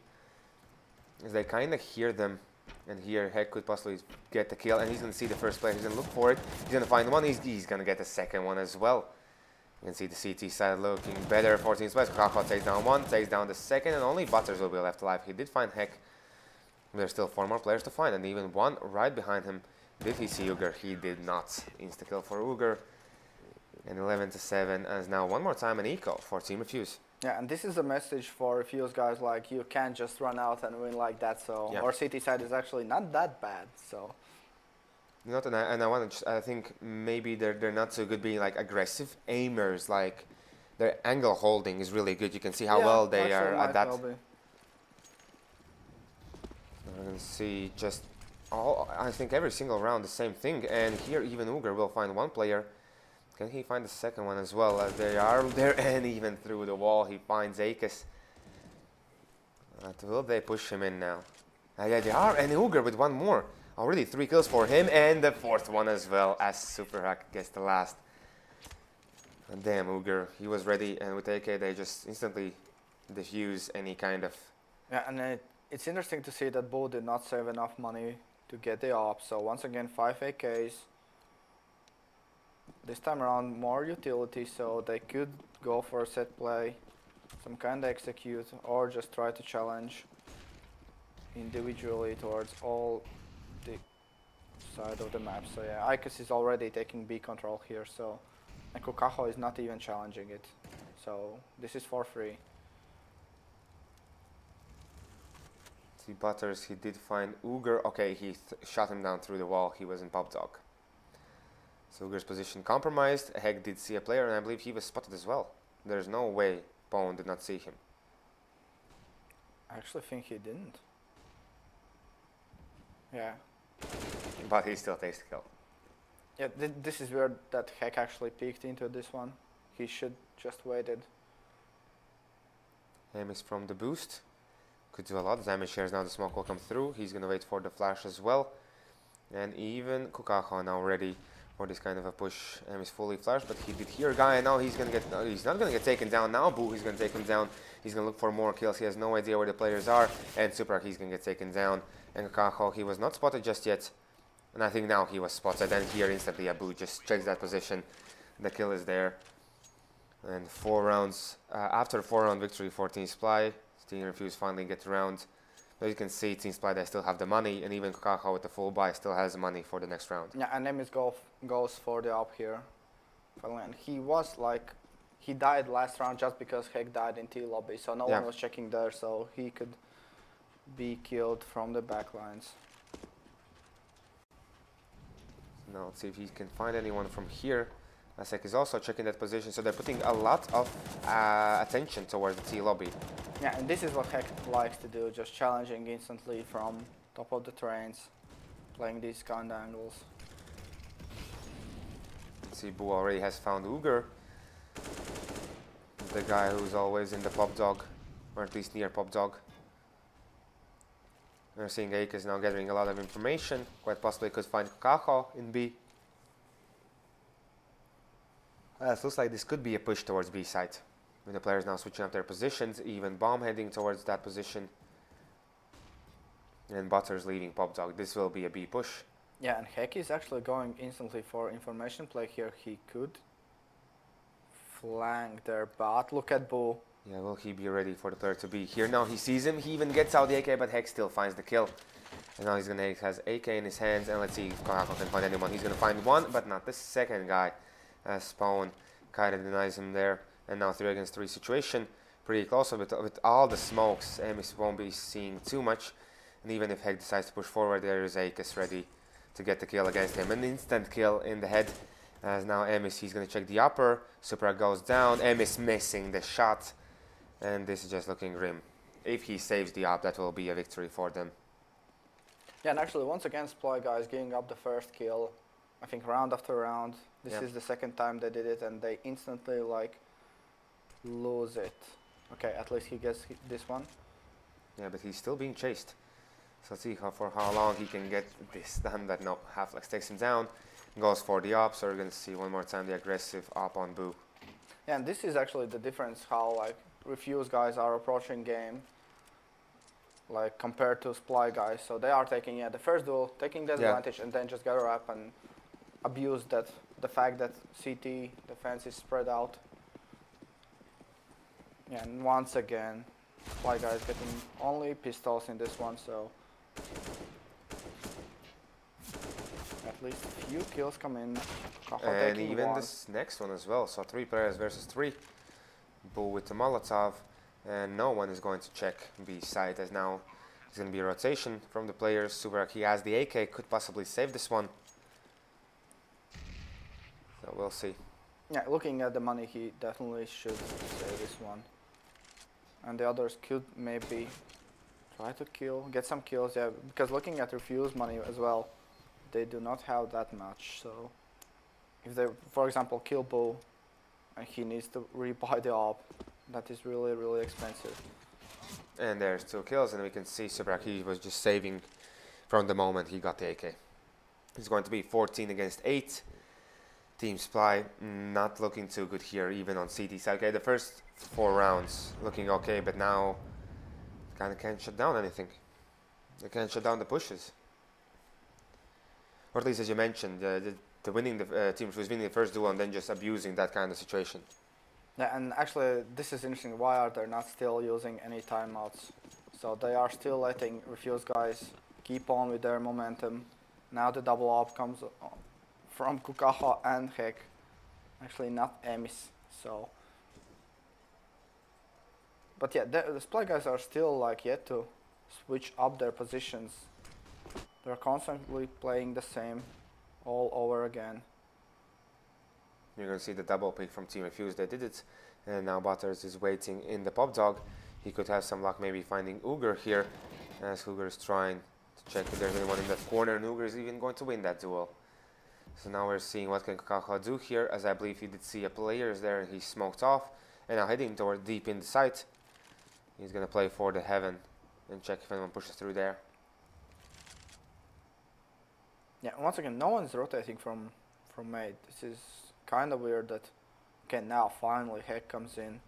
As they kind of hear them. And here Heck could possibly get the kill. And he's going to see the first player. He's going to look for it. He's going to find 1. He's going to get the second one as well. You can see the CT side looking better for Team SPLY. Kukaho takes down 1, takes down the second. And only Butters will be left alive. He did find Heck. There's still 4 more players to find. And even 1 right behind him. Did he see Ugar? He did not. Insta-kill for Ugar. And 11-7, as now 1 more time an eco for Team Refuse. Yeah, and this is a message for Refuse guys, like you can't just run out and win like that. So yeah. Our CT side is actually not that bad. So. Not, and I want to. I think maybe they're not so good being like aggressive aimers. Like their angle holding is really good. You can see how well they are at that. We're gonna see just. I think every single round the same thing, and here even Ugar will find 1 player. Can he find the second one as well? As they are there, and even through the wall he finds Icus. Will they push him in now? Yeah, they are, and Ugar with 1 more. Already 3 kills for him, and the 4th one as well, as Super Hack gets the last. And damn, Ugar, he was ready, and with AK they just instantly diffuse any kind of... Yeah, and it's interesting to see that Bo did not save enough money to get the op. So once again 5 AKs. This time around more utility, so they could go for a set play, some kind of execute, or just try to challenge individually towards all the side of the map. So yeah, Icus is already taking B control here, so and Kukaho is not even challenging it. So this is for free. See Butters, he did find Ugar. Okay, he shot him down through the wall. He was in pop dog. So Ugar's position compromised. Heck did see a player, and I believe he was spotted as well. There's no way Spawn did not see him. I actually think he didn't. Yeah. But he still takes the kill. Yeah, this is where that hack actually peeked into this one. He should just waited. Aim is from the boost. Could do a lot of damage here as now the smoke will come through. He's gonna wait for the flash as well. And even Kukaho now ready for this kind of a push. Aim is fully flashed, but he did hear a guy and now he's gonna get, he's not gonna get taken down now. Boo, he's gonna take him down. He's gonna look for more kills. He has no idea where the players are. And Super, he's gonna get taken down. And Kukaho, he was not spotted just yet. And I think now he was spotted. And here instantly Abu just checks that position. The kill is there. And 4 rounds, after 4-round victory for Team SPLY, Team Refuse finally get around. But you can see Team SPLY, they still have the money, and even Kukaho with the full buy still has money for the next round. Yeah, and Nemis goes for the up here. And he was like, he died last round just because Heck died in T lobby, so no one was checking there, so he could be killed from the backlines. Now let's see if he can find anyone from here. Asek is also checking that position, so they're putting a lot of attention towards the T lobby. Yeah, and this is what Heck likes to do, just challenging instantly from top of the trains, playing these kind of angles. Let's see, Boo already has found Uger, the guy who's always in the pop dog, or at least near pop dog. We're seeing Ake is now gathering a lot of information, quite possibly could find Kukaho in B. It looks like this could be a push towards B side. With the players now switching up their positions, even Bomb heading towards that position. And Butters leaving Pop Dog. This will be a B push. Yeah, and Heck is actually going instantly for information play here. He could flank their bot. Look at Boo. Yeah, will he be ready for the player to be here? Now he sees him. He even gets out the AK, but Heck still finds the kill. And now he's gonna has AK in his hands. And let's see if Kukaho can find anyone. He's gonna find one, but not the second guy. Spawn kind of denies him there. And now 3 against 3 situation. Pretty close, but with all the smokes, Emis won't be seeing too much. And even if Heck decides to push forward, there is Akis ready to get the kill against him. An instant kill in the head. As now Emis, he's going to check the upper. Supra goes down. Emis missing the shot. And this is just looking grim. If he saves the up, that will be a victory for them. Yeah, and actually, once again, SPLY guys getting up the first kill. I think round after round. This is the second time they did it, and they instantly like lose it. Okay, at least he gets this one. Yeah, but he's still being chased. So let's see for how long he can get this done. But no, Halflex takes him down, goes for the op. So we're going to see one more time the aggressive op on Boo. Yeah, and this is actually the difference how like Refuse guys are approaching game, like compared to SPLY guys. So they are taking the first duel, taking the advantage, and then just gather up and abuse that the fact that CT defense is spread out. Yeah, and once again, SPLY guys getting only pistols in this one, so at least a few kills come in. And even this next one as well. So 3 players versus 3. Bull with the Molotov, and no one is going to check B side, as now it's going to be a rotation from the players. Subarak, he has the AK, could possibly save this one. So we'll see. Yeah, looking at the money, he definitely should save this one. And the others could maybe try to get some kills, yeah, because looking at Refuse money as well, they do not have that much. So if they, for example, kill Boo, and he needs to rebuy the op, that is really, really expensive. And there's 2 kills, and we can see Subraki was just saving from the moment he got the AK. It's going to be 14 against 8. Team SPLY not looking too good here, even on CT side. Okay, the first 4 rounds looking okay, but now kind of can't shut down anything. They can't shut down the pushes. Or at least, as you mentioned, the winning the team was winning the first duel and then just abusing that kind of situation. Yeah, and actually this is interesting. Why are they not still using any timeouts? So they are still letting Refuse guys keep on with their momentum. Now the double op comes from Kukaho and Heck. Actually not Emis. So, but yeah, the SPLY guys are still like yet to switch up their positions. They're constantly playing the same all over again. You're going to see the double pick from Team Refuse. They did it. And now Butters is waiting in the pop dog. He could have some luck maybe finding Uger here, as Uger is trying to check if there's anyone in that corner, and Uger is even going to win that duel. So now we're seeing what can Kakaha do here, as I believe he did see a player there, and he smoked off. And now heading toward deep in the site. He's going to play for the heaven and check if anyone pushes through there. Yeah, once again, no one's rotating from mate. This is kind of weird that, okay, now finally Heck comes in.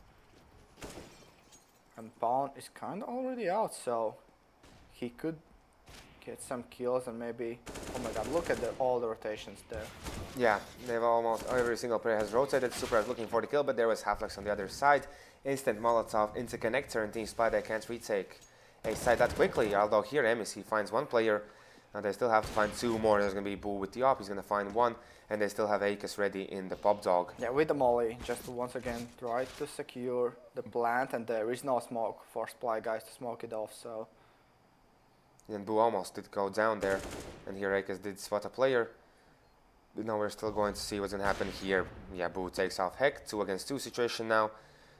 And Pawn is kind of already out, so he could get some kills and maybe, oh my god, look at all the rotations there. Yeah, they've almost, every single player has rotated. Super is looking for the kill, but there was Halflex on the other side. Instant Molotov into connector, and Team SPLY, they can't retake a side that quickly, although here MSC finds one player. And they still have to find two more. There's going to be Boo with the op. He's going to find one. And they still have Akis ready in the pop dog. Yeah, with the molly. Just to once again try to secure the plant. And there is no smoke for SPLY guys to smoke it off. So. And Boo almost did go down there. And here Akis did spot a player. But now we're still going to see what's going to happen here. Yeah, Boo takes off Heck. 2 against 2 situation now.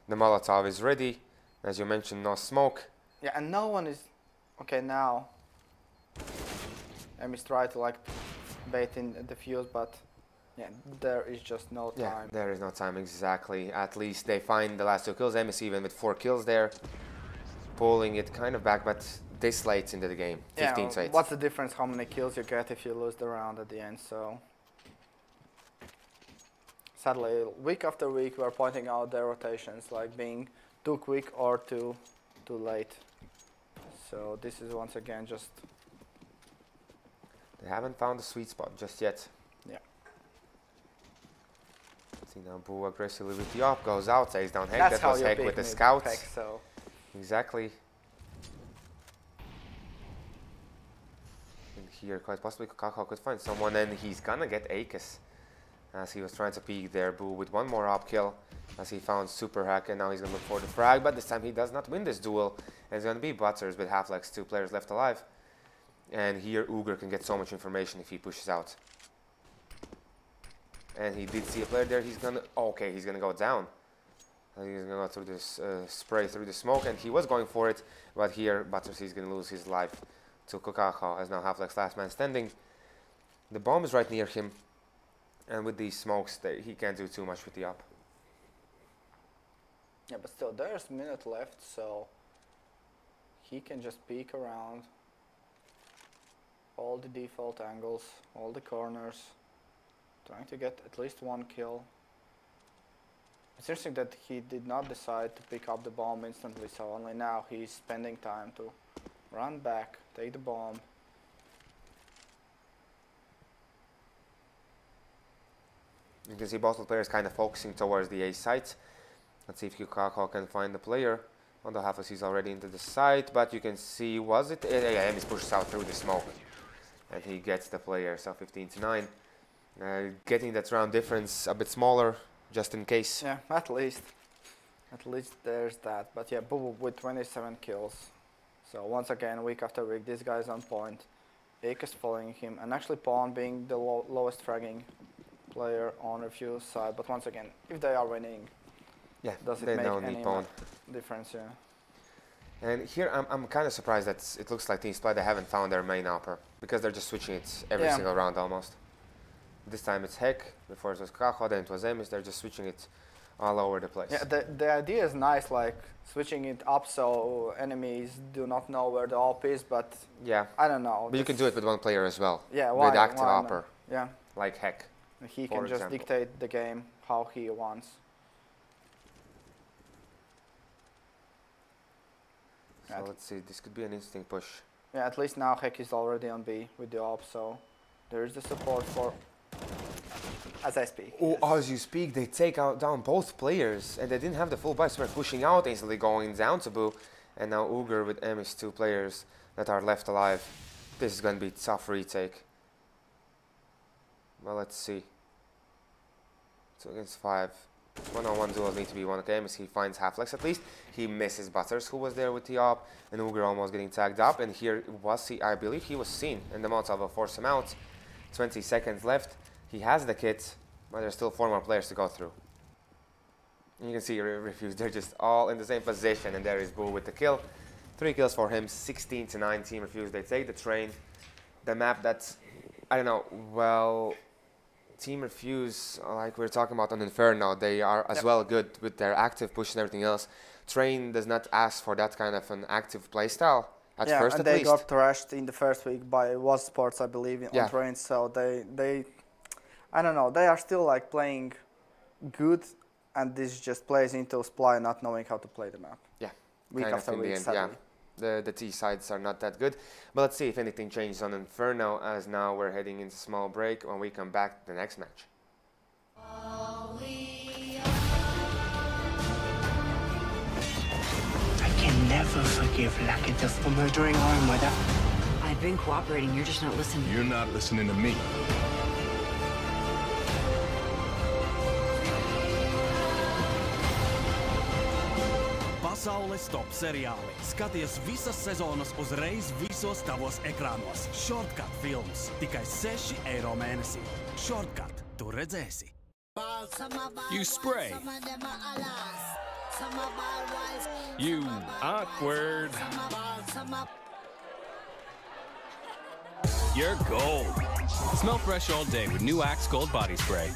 The Molotov is ready. As you mentioned, no smoke. Yeah, and no one is... Okay, now... Emis try to like bait in the fuse, but yeah, there is just no time. Yeah, there is no time, exactly. At least they find the last 2 kills. Emis even with 4 kills there, pulling it kind of back, but this late into the game, 15 to 8. What's the difference how many kills you get if you lose the round at the end? So sadly, week after week, we're pointing out their rotations like being too quick or too late. So this is once again just. They haven't found the sweet spot just yet. Yeah. See now Boo aggressively with the op, goes out, takes down Heck. That was Heck with the scouts. Heck, so. Exactly. And here quite possibly Kakaha could find someone, and he's gonna get Akis. As he was trying to peek there, Boo with one more op kill. As he found Super Hack, and now he's gonna look for the frag, but this time he does not win this duel. And it's gonna be Butters with Halflex, 2 players left alive. And here Uger can get so much information if he pushes out. And he did see a player there. He's gonna, okay, he's gonna go down. He's gonna go through this spray through the smoke, and he was going for it, but here Butters is gonna lose his life to Kakaha, as now Halflex last man standing. The bomb is right near him, and with these smokes, he can't do too much with the up. Yeah, but still, there's a minute left, so he can just peek around. All the default angles, all the corners, trying to get at least 1 kill. It's interesting that he did not decide to pick up the bomb instantly, so only now he's spending time to run back, take the bomb. You can see both the players kind of focusing towards the A site. Let's see if Kakaha can find the player. On the Halflex, he's already into the site, but you can see, was it? Yeah, Emis pushes out through the smoke. And he gets the player, so 15 to 9. Getting that round difference a bit smaller, just in case. Yeah, at least. At least there's that. But yeah, Boo with 27 kills. So once again, week after week, this guy's on point. Akis following him, and actually Pawn being the lowest fragging player on Refuse side. But once again, if they are winning, yeah, does it they make don't any need Pawn. difference? Yeah. And here I'm kind of surprised that it looks like Team SPLY, they haven't found their main upper, because they're just switching it every single round almost. This time it's Heck, before it was Kakaha, then it was Emis. They're just switching it all over the place. Yeah, the idea is nice, like switching it up so enemies do not know where the op is, but yeah, I don't know. But you can do it with 1 player as well. Yeah, with active upper. Yeah, like Heck. He can just dictate the game how he wants. So let's see, this could be an interesting push. Yeah, at least now Heck is already on B with the op, so there is the support for, as I speak. Oh, yes. As you speak, they take down both players, and they didn't have the full buy, so we're pushing out, instantly going down to Boo. And now Uger with Emis, 2 players that are left alive. This is going to be tough retake. Well, let's see. 2 against 5. 1-on-1 duels need to be 1 okay. Emis, he finds Halflex at least. He misses Butters, who was there with the op, and Uger almost getting tagged up. And here was he, I believe he was seen, and the Molotov will force him out. 20 seconds left. He has the kit. but there's still 4 more players to go through. And you can see Refuse, they're just all in the same position, and there is Boo with the kill. 3 kills for him, 16 to 9 Team Refuse. They take the train. The map that's, I don't know, well, Team Refuse, like we were talking about on Inferno, they are as well good with their active push and everything else. Train does not ask for that kind of an active playstyle at first, at least. Yeah, and they got thrashed in the first week by eSports, I believe, on Train. So they, I don't know, they are still like playing good, and this just plays into SPLY not knowing how to play the map. Yeah, week after week, sadly. The T sides are not that good. But let's see if anything changes on Inferno, as now we're heading into small break. When we come back to the next match. I can never forgive Lattelecom for murdering our mother. I've been cooperating, you're just not listening. You're not listening to me. Pasaules top seriāli. Skaties visas sezonas uzreiz visos tavos ekrānos. Shortcut films. Tikai 6 eiro mēnesī. Shortcut. Tu redzēsi. You spray. You awkward. You're gold. Smell fresh all day with new Axe Gold Body Spray.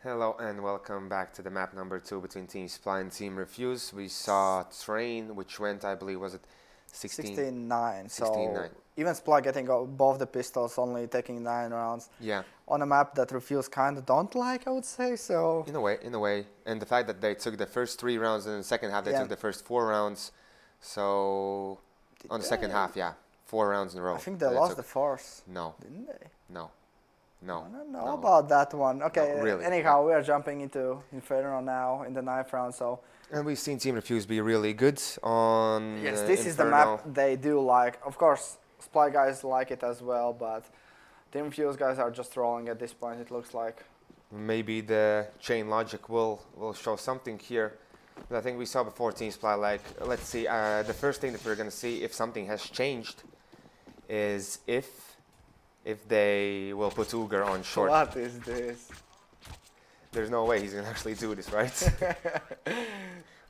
Hello and welcome back to the map number 2 between Team SPLY and Team Refuse. We saw Train, which went, I believe, was it 16-9. So 16-9. even SPLY getting both the pistols, only taking 9 rounds. Yeah. On a map that Refuse kind of don't like, I would say. So In a way. And the fact that they took the first 3 rounds and in the second half they took the first 4 rounds. So on the second half, 4 rounds in a row. I think they lost the fourth. No. Didn't they? No. I don't know about that one. Okay, No, really. Anyhow, we are jumping into Inferno now in the 9th round. So And we've seen Team Refuse be really good on yes, this is the Inferno. map they do like. Of course, SPLY guys like it as well, but Team Refuse guys are just rolling at this point, it looks like. Maybe the chain logic will show something here. But I think we saw before Team SPLY, like, let's see, the first thing that we're going to see if something has changed is if they will put Uger on short. What is this? There's no way he's going to actually do this, right?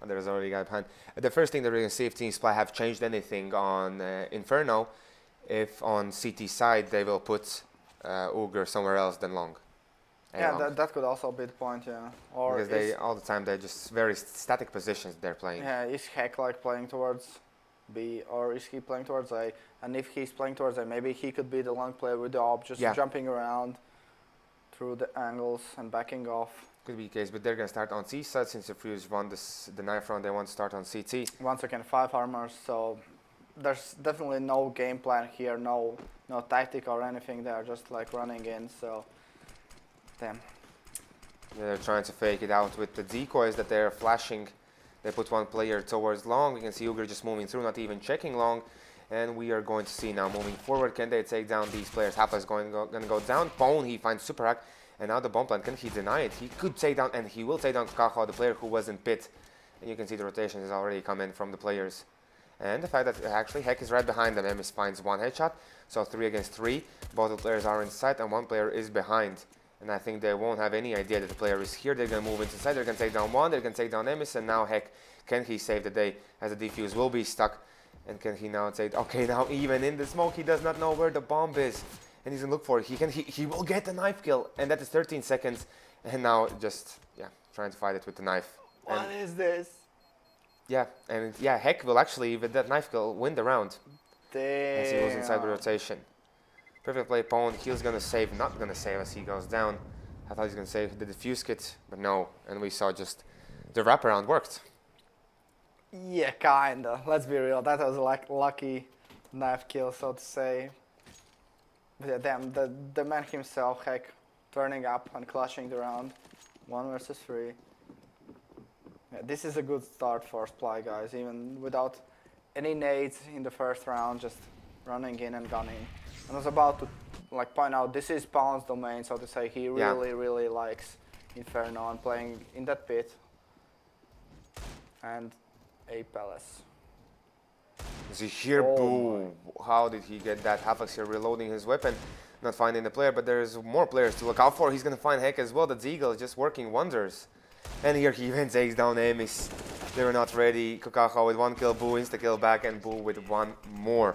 Oh, there's already a guy behind. The first thing that we're going to see if Team SPLY have changed anything on Inferno, if on CT side they will put Uger somewhere else than long. Yeah, that could also be the point, yeah. Or because they all the time they're just very static positions they're playing. Yeah, is Heck like playing towards B, or is he playing towards A? And if he's playing towards A, maybe he could be the long player with the op, just jumping around through the angles and backing off. Could be the case, but they're going to start on C side since if Refuse won the 9th round, they want to start on CT. Once again, 5 armors, so there's definitely no game plan here, no tactic or anything. They are just like running in, so damn. Yeah, they're trying to fake it out with the decoys that they're flashing. They put one player towards long. You can see Uger just moving through, not even checking long. And we are going to see now moving forward. Can they take down these players? Hapa is going to go down. Pone, he finds Super Hack. And now the bomb plant, can he deny it? He could take down, and he will take down Kaho, the player who was in pit. And you can see the rotation has already come in from the players. And the fact that actually Heck is right behind them. Emis finds 1 headshot. So 3 against 3. Both the players are inside and 1 player is behind. And I think they won't have any idea that the player is here. They're going to move inside. They're going to take down 1. They're going to take down Emis. And now Heck, can he save the day as the defuse will be stuck? And can he now take... Okay, now even in the smoke, he does not know where the bomb is. And he's going to look for it. He will get the knife kill. And that is 13 seconds. And now just, trying to fight it with the knife. What is this? Yeah, and Heck will actually, with that knife kill, win the round. Damn. As he was inside the rotation. Perfect play, Pone. He's going to save, not going to save as he goes down. I thought he was going to save the defuse kit, but no. And we saw just the wraparound worked. Yeah, kinda. Let's be real. That was a lucky knife kill, so to say. But yeah, damn, the man himself, Heck, turning up and clutching the round. 1 versus 3. Yeah, this is a good start for SPLY guys, even without any nades in the first round, just running in and gunning. And I was about to point out, this is Pound's domain, so to say. He really likes Inferno and playing in that pit. And a palace. Is he here? Boom. How did he get that? Hafax here reloading his weapon, not finding the player, but there's more players to look out for. He's going to find Heck as well. The Eagle is just working wonders. And here he even takes down Emis. They were not ready. Kukaha with 1 kill, Boo insta-kill back, and Boo with 1 more.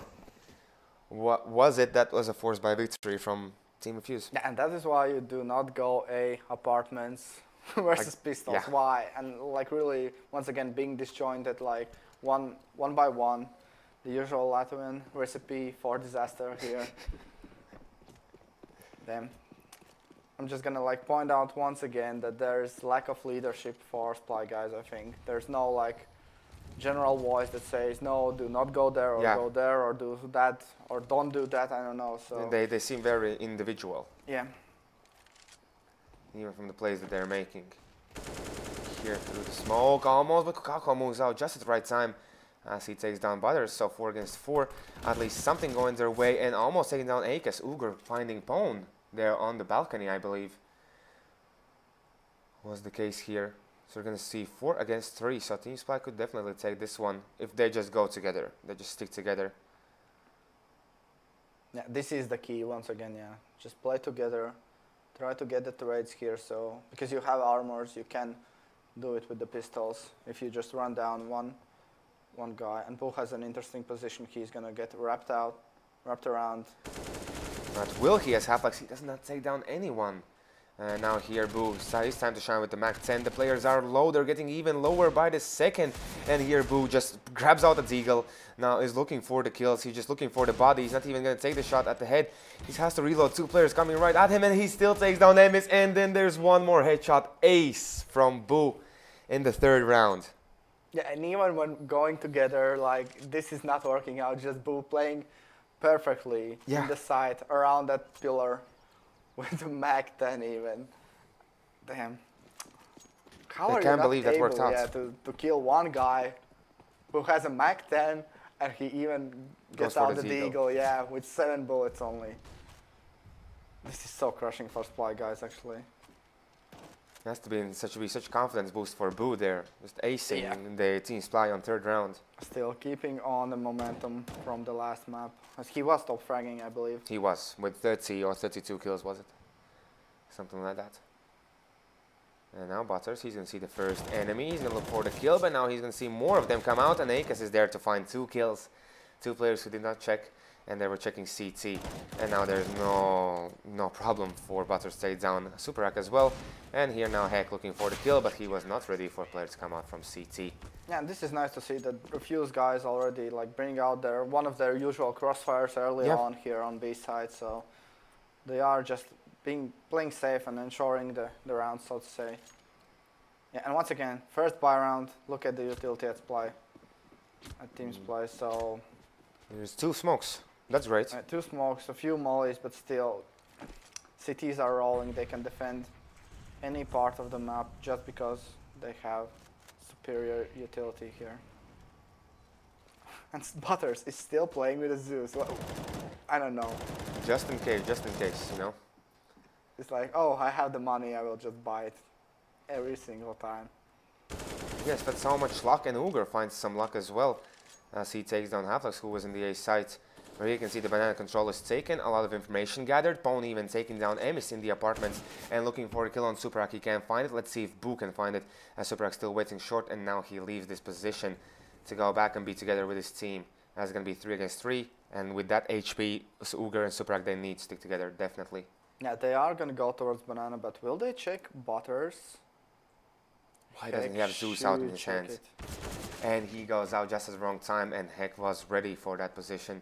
What was it? That was a force by victory from Team Refuse. Yeah, and that is why you do not go A apartments versus pistols. Yeah. Why? And really, once again, being disjointed, one by one. The usual Latvian recipe for disaster here. Damn. I'm just gonna point out once again that there's lack of leadership for SPLY guys, I think. There's no general voice that says, no, do not go there, or go there, or do that, or don't do that, I don't know. So They seem very individual. Yeah. Even from the plays that they're making. Here through the smoke, almost, but Kukaha moves out just at the right time as he takes down Butters. So 4 against 4, at least something going their way, and almost taking down Akes. Uger finding Pone there on the balcony, I believe, was the case here. So we're going to see 4 against 3. So Team SPLY could definitely take this one if they just go together. They just stick together. Yeah, this is the key once again. Yeah, just play together. Try to get the trades here. So because you have armors, you can do it with the pistols. If you just run down one guy, and Bull has an interesting position. He's gonna get wrapped around. But will he, as Hafax, he does not take down anyone. And now here, Boo, it's time to shine with the Mac 10. The players are low, they're getting even lower by the second. And here, Boo just grabs out the Deagle. Now is looking for the kills, he's just looking for the body. He's not even going to take the shot at the head. He has to reload, 2 players coming right at him, and he still takes down Emis. And then there's one more headshot ace from Boo in the 3rd round. Yeah, and even when going together, like, this is not working out. Just Boo playing perfectly in the side around that pillar. With the Mac 10 even. Damn. How I are can't you not believe that worked able, out. to kill one guy who has a Mac 10 and he even gets out the Deagle, with 7 bullets only. This is so crushing for SPLY guys, actually. It has to be such confidence boost for Boo there. Just acing the Team SPLY on 3rd round. Still keeping on the momentum from the last map. As he was top fragging, I believe. He was, with 30 or 32 kills, was it? Something like that. And now Butters, he's going to see the first enemy. He's going to look for the kill, but now he's going to see more of them come out. And Akas is there to find 2 kills. 2 players who did not check, and they were checking CT. And now there's no problem for Butters to take down Super Hack as well. And here now Heck looking for the kill, but he was not ready for players to come out from CT. Yeah, and this is nice to see that Refuse guys already like bring out one of their usual crossfires early on here on B side, so they are just playing safe and ensuring the round, so to say. Yeah, and once again, first buy round, look at the utility at SPLY, at Team SPLY, so... There's 2 smokes, that's great. 2 smokes, a few mollies, but still, CTs are rolling, they can defend any part of the map just because they have superior utility here. And Butters is still playing with a Zeus. Well, I don't know. Just in case, you know. It's like, oh, I have the money, I will just buy it every single time. Yes, that's how much luck, and Uger finds some luck as well as he takes down Halflex, who was in the A site. Where you can see the banana control is taken, a lot of information gathered. Pony even taking down Emis in the apartments and looking for a kill on Superak. He can't find it. Let's see if Boo can find it, as Superak still waiting short, and now he leaves this position to go back and be together with his team. That's going to be 3 against 3, and with that HP, Uger and Superak, they need to stick together, definitely. Yeah, they are going to go towards banana, but will they check Butters? Why doesn't he have Zeus out in his hands? And he goes out just at the wrong time, and Heck was ready for that position.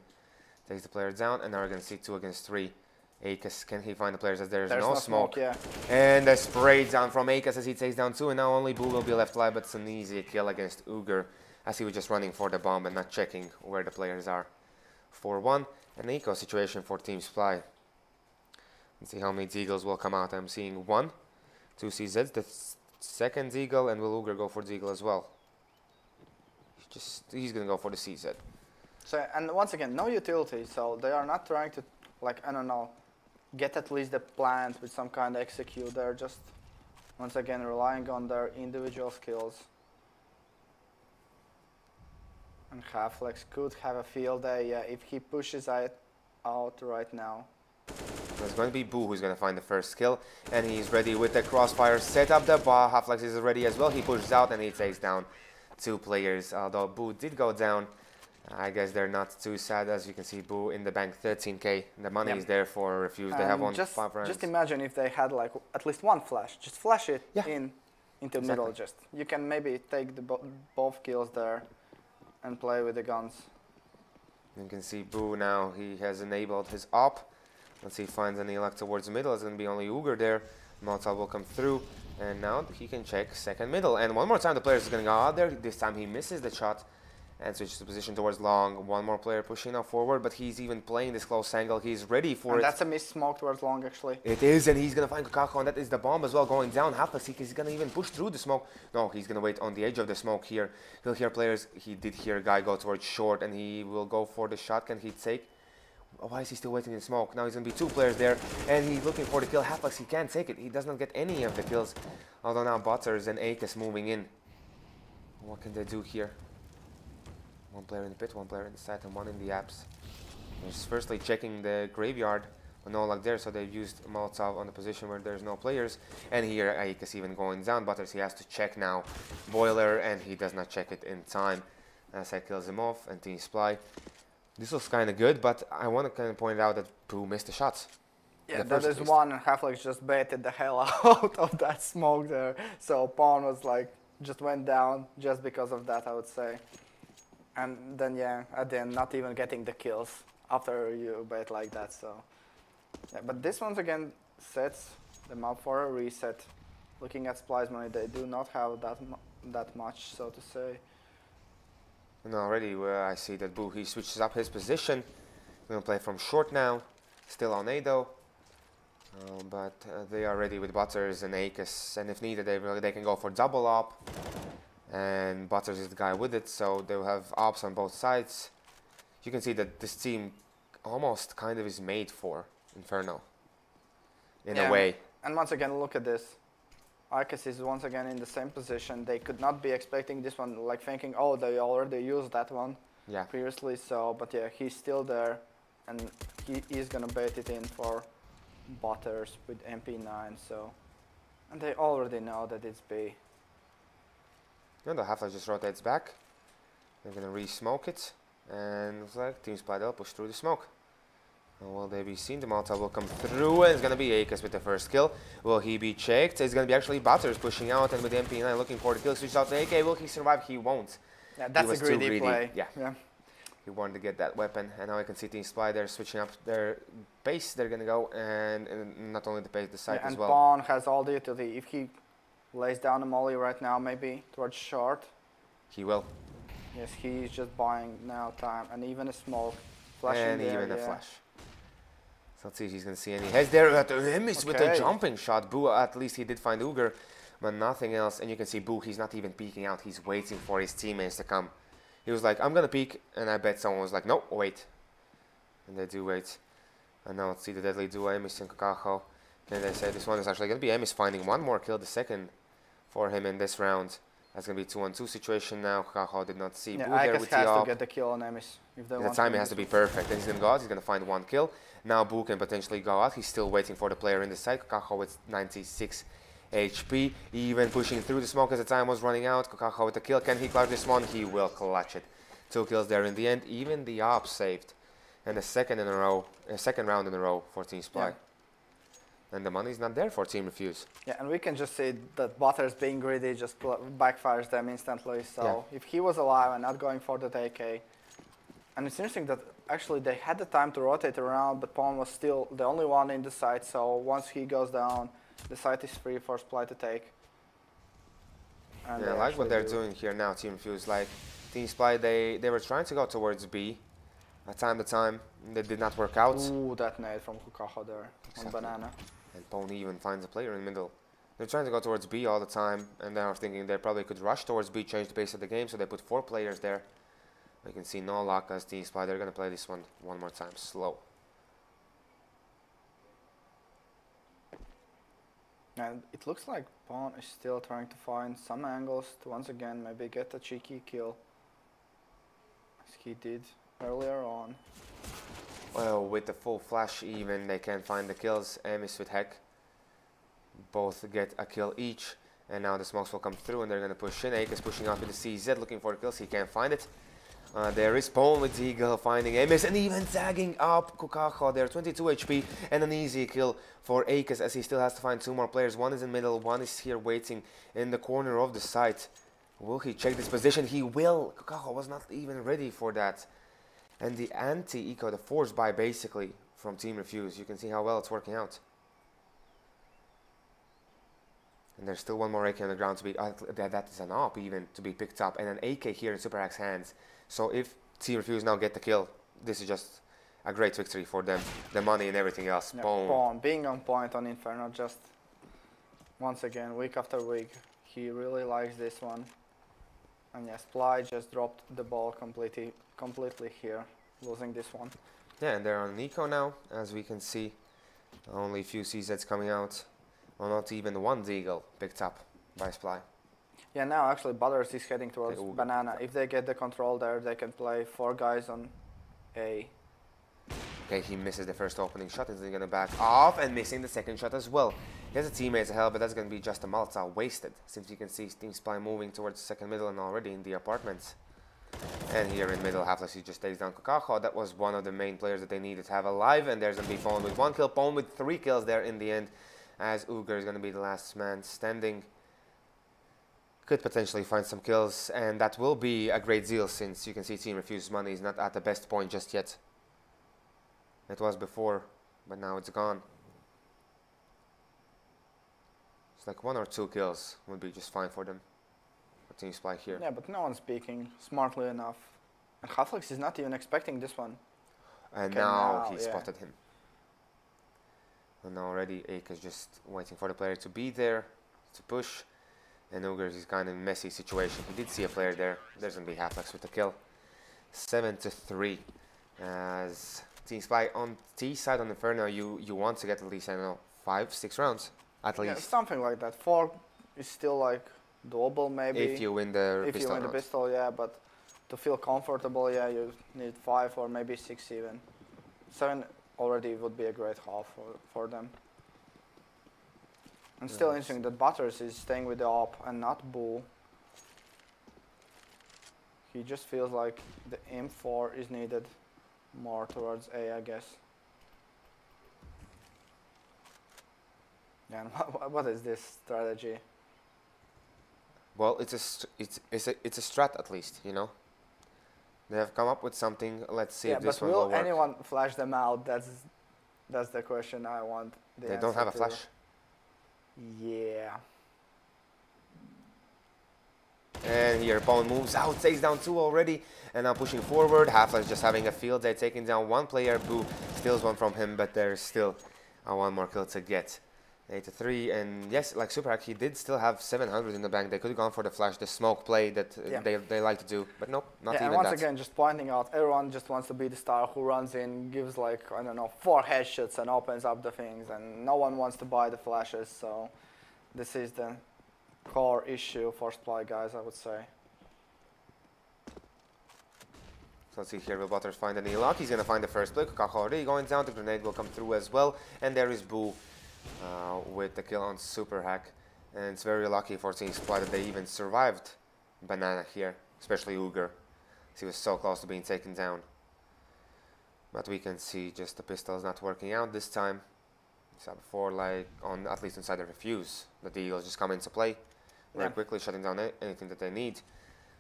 Takes the player down, and now we're going to see 2 against 3. Akas, can he find the players as there's no smoke? And a spray down from Akas as he takes down 2, and now only Boo will be left alive, but it's an easy kill against Uger as he was just running for the bomb and not checking where the players are. 4-1, an eco situation for Team SPLY. Let's see how many Deagles will come out. I'm seeing 1, 2 CZs, the second Deagle, and will Uger go for Deagle as well? He's going to go for the CZ. So, and once again, no utility, so they are not trying to, like, I don't know, get at least the plant with some kind of execute. They're just, once again, relying on their individual skills. And Halflex could have a field day, yeah, if he pushes it out right now. It's going to be Boo who's going to find the first kill, and he's ready with the crossfire set up. The Halflex is ready as well. He pushes out and he takes down 2 players, although Boo did go down. I guess they're not too sad, as you can see Boo in the bank, 13k. The money is there for Refuse. They have 5 rounds. Just imagine if they had like at least 1 flash. Just flash it into middle. Just you can maybe take the both kills there and play with the guns. You can see Boo now. He has enabled his op. Once he finds any luck towards the middle, it's going to be only Uger there. Molotov will come through, and now he can check second middle. And one more time the player is going to go out there. This time he misses the shot and switches the position towards long. One more player pushing now forward, but he's even playing this close angle. He's ready for it. That's a missed smoke towards long, actually. It is, and he's going to find Kokako, and that is the bomb as well going down. Halflex, he's going to even push through the smoke. No, he's going to wait on the edge of the smoke here. He'll hear players. He did hear a guy go towards short, and he will go for the shot. Can he take? Oh, why is he still waiting in smoke? Now he's going to be 2 players there, and he's looking for the kill. Halflex, he can't take it. He does not get any of the kills. Although now Butters and Akas moving in. What can they do here? 1 player in the pit, 1 player in the side, and 1 in the apps. Just firstly checking the graveyard, but no luck there, so they've used Molotov on the position where there's no players. And here Akas even going down. Butters, he has to check now Boiler, and he does not check it in time. As that kills him off, and Team SPLY. This was kind of good, but I want to kind of point out that Boo missed the shots. Yeah, that is one, and Half-Life just baited the hell out of that smoke there. So Pawn was like, just went down just because of that, I would say. And then, yeah, at the end, not even getting the kills after you bait like that, so. Yeah, but this once again sets them up for a reset. Looking at SPLY's money, they do not have that much, so to say. And already I see that Boo, he switches up his position. Going to play from short now. Still on A though. But they are ready with Butters and Akis, and if needed they can go for double op, and Butters is the guy with it, so they'll have ops on both sides. You can see that this team almost kind of is made for Inferno in a way. And once again, look at this. Akis is once again in the same position. They could not be expecting this one, like thinking, oh, they already used that one previously, so, but yeah, he's still there, and he is gonna bait it in for Butters with MP9, so, and they already know that it's B. And the Half-Life just rotates back. They're gonna re-smoke it, and it's like Team SPLY, they'll push through the smoke. Will they be seen? The Molotov will come through, and it's gonna be Akis with the first kill. Will he be checked? It's gonna be actually Butters pushing out, and with the MP9 looking for the kill. Switches out to AK. Will he survive? He won't. Yeah, that's a greedy play. Yeah. He wanted to get that weapon, and now I can see Team SPLY, they're switching up their base. They're gonna go, and not only the base, the site as well. And Pawn has all the utility. If he lays down a molly right now, maybe towards short. He will. Yes, he's just buying now time, and even a smoke, flashing and there, even a flash. So let's see if he's gonna see any heads there. Him is with a jumping shot. Boo, at least he did find Uger, but nothing else. And you can see Boo, he's not even peeking out. He's waiting for his teammates to come. He was like, I'm gonna peek, and I bet someone was like, no, wait. And they do wait. And now let's see the deadly duo, Emis and Kokaho. And they say this one is actually gonna be Emis finding one more kill, the second for him in this round. That's gonna be 2-on-2 situation now. Kokaho did not see Boo there with the has op. to get the kill on Emis. If they the timing has to be perfect. Then he's gonna go out, he's gonna find one kill. Now Boo can potentially go out. He's still waiting for the player in the side. Kokaho with 96 HP, even pushing through the smoke as the time was running out. Kokaho with the kill. Can he clutch this one? He will clutch it. 2 kills there in the end. Even the op saved, and the second round in a row for Team SPLY. Yeah. And the money's not there for Team Refuse. Yeah, and we can just see that Butters being greedy just backfires them instantly. So if he was alive and not going for the AK, and it's interesting that actually they had the time to rotate around, but Pawn was still the only one in the site. So once he goes down, the site is free for SPLY to take. And yeah, I like what they're doing here now, Team Refuse. Like Team SPLY, they were trying to go towards B. Time to time, that did not work out. Ooh, that nade from Kokaho there on Banana. And Pony even finds a player in the middle. They're trying to go towards B all the time, and they are thinking they probably could rush towards B, change the pace of the game, so they put 4 players there. You can see no luck as Team SPLY. They're going to play this one more time, slow. And it looks like Pawn is still trying to find some angles to once again maybe get a cheeky kill, as he did earlier on. Well, with the full flash even, they can't find the kills. Emis with Heck both get a kill each, and now the smokes will come through, and they're going to push in. Ake is pushing out with the CZ, looking for the kills. He can't find it. There is Pawn with Eagle finding Emis, and even tagging up Kokaho there, 22 HP, and an easy kill for Akis, as he still has to find 2 more players. One is in the middle, one is here waiting in the corner of the site. Will he check this position? He will. Kokaho was not even ready for that. And the anti-eco, the force buy basically from Team Refuse. You can see how well it's working out. And there's still one more AK on the ground to be, that is an op even, to be picked up. And an AK here in Super Hack's hands. So if Team Refuse now get the kill, this is just a great victory for them. The money and everything else. Yeah, Boom. Pawn being on point on Inferno, just once again, week after week. He really likes this one. And yes, SPLY just dropped the ball completely here, losing this one. Yeah, and they're on Eco now, as we can see. Only a few CZs coming out. Well, not even one Deagle picked up by SPLY. Yeah, now actually Butters is heading towards Banana. If they get the control there, they can play 4 guys on A. Okay, he misses the first opening shot. He's going to back off and missing the second shot as well. He has a teammate to help, but that's going to be just a Molotov wasted. Since you can see Team SPLY moving towards the second middle and already in the apartments. And here in middle, Half-Life he just takes down Kokaho. That was one of the main players that they needed to have alive. And there's going to be Pone with 1 kill. Pone with 3 kills there in the end, as Uger is going to be the last man standing. Could potentially find some kills, and that will be a great deal, since you can see Team Refuse's money is not at the best point just yet. It was before, but now it's gone. It's like 1 or 2 kills would be just fine for them. For Team SPLY here. Yeah, but no one's speaking smartly enough. And Halflix is not even expecting this one. And Okay, now now, he spotted him. And already Ake is just waiting for the player to be there, to push. And Ugers is kind of in a messy situation. He did see a player there. There's going to be Halflex with the kill. 7-3. As Team SPLY on T side on Inferno, you want to get at least, I don't know, 5-6 rounds. At least. Yeah, something like that. 4 is still like doable maybe. If you win the if pistol you win the rounds. pistol, yeah, but to feel comfortable, yeah, you need 5 or maybe 6 even. 7 already would be a great half for them. And still interesting that Butters is staying with the op and not Bull. He just feels like the M4 is needed more towards A, I guess. Yeah, and what is this strategy? Well, it's a strat at least, you know. They have come up with something. Let's see Yeah, if this but one will will work. anyone flash them out? That's the question I want. They don't have a flash. Yeah. And here Pone moves out, takes down 2 already, and now pushing forward. Half-Life just having a field day, taking down 1 player. Boo steals 1 from him, but there's still 1 more kill to get. 8-3, and yes, like Superhack, he did still have 700 in the bank. They could have gone for the flash, the smoke play that they like to do, but nope, not even and that. once again, just pointing out, everyone just wants to be the star who runs in, gives like, I don't know, 4 headshots and opens up the things, and no one wants to buy the flashes, so this is the core issue for SPLY guys, I would say. So let's see here, will Butters find any luck? He's going to find the first play. Kokaho already going down, the grenade will come through as well, and there is Boo with the kill on Superhack. And it's very lucky for Team SPLY that they even survived Banana here, especially Uger. He was so close to being taken down. But we can see just the pistol is not working out this time. So before, like, on at least inside the Refuse, the Eagles just come into play very quickly, shutting down anything that they need.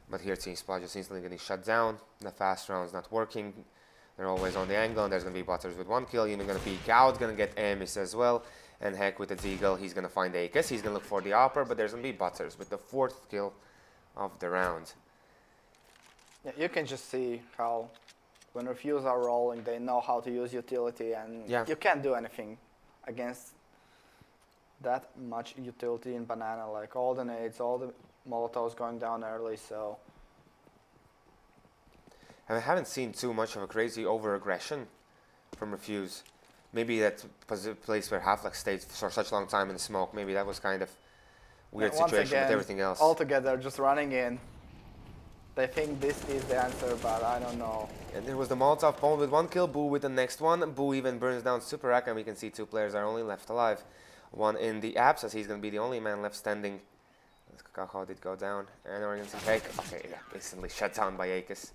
But here Team SPLY just instantly getting shut down. The fast round's not working. They're always on the angle, and there's going to be Butters with 1 kill. Even going to peek out, going to get Amis as well. And Heck with the Deagle, he's going to find Akis. He's going to look for the upper, but there's going to be Butters with the 4th kill of the round. Yeah, you can just see how when Refuse are rolling, they know how to use utility, and you can't do anything against that much utility in Banana, like all the nades, all the Molotovs going down early, so... I haven't seen too much of a crazy over-aggression from Refuse. Maybe that was a place where Half-Life stayed for such a long time in the smoke. Maybe that was kind of weird situation with everything else. All together, just running in. They think this is the answer, but I don't know. And there was the Molotov Pone with 1 kill, Boo with the next one. Boo even burns down Superhack, and we can see 2 players are only left alive. 1 in the apps, as he's going to be the only man left standing. Kokaho did go down, and we're going to see Heck. Okay, yeah, instantly shut down by Akis.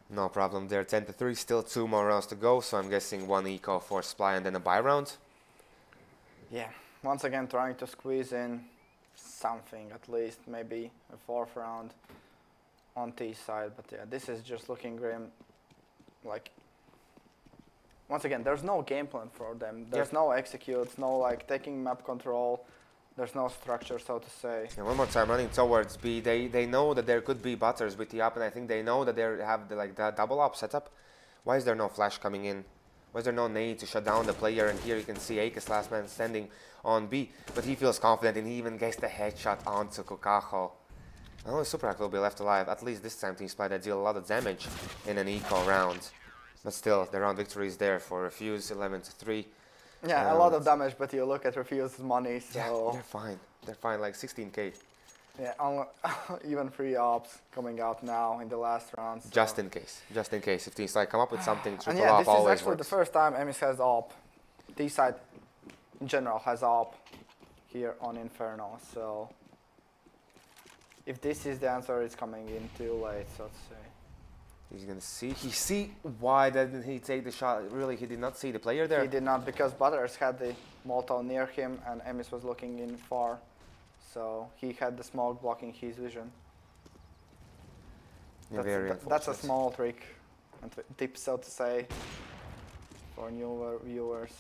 No problem there, 10-3, still 2 more rounds to go, so I'm guessing 1 eco for SPLY and then a buy round. Yeah, once again trying to squeeze in something, at least maybe a 4th round on T side, but yeah, this is just looking grim. Like, once again, there's no game plan for them. There's no executes, no like taking map control. There's no structure, so to say. And one more time, running towards B. They know that there could be Butters with the up, and I think they know that they have the double up setup. Why is there no flash coming in? Why is there no nade to shut down the player? And here you can see Akis, last man standing on B, but he feels confident, and he even gets the headshot onto Kokaho. Only Superhack will be left alive. At least this time Team SPLY that deal a lot of damage in an eco round. But still, the round victory is there for Refuse, 11-3. Yeah, a lot of damage, but you look at Refuse's money, so... Yeah, they're fine. They're fine, like 16k. Yeah, even 3 ops coming out now in the last round. So. Just in case. Just in case. If Team SPLY come up with something, triple and op this always is actually works. the first time Emis has op. T-side, in general, has op here on Inferno, so... If this is the answer, it's coming in too late, so to say. He's gonna see. He see why didn't he take the shot? Really, he did not see the player there. He did not, because Butters had the Molotov near him and Emis was looking in far. So he had the smoke blocking his vision. Yeah, that's a small trick and tip, so to say, for newer viewers.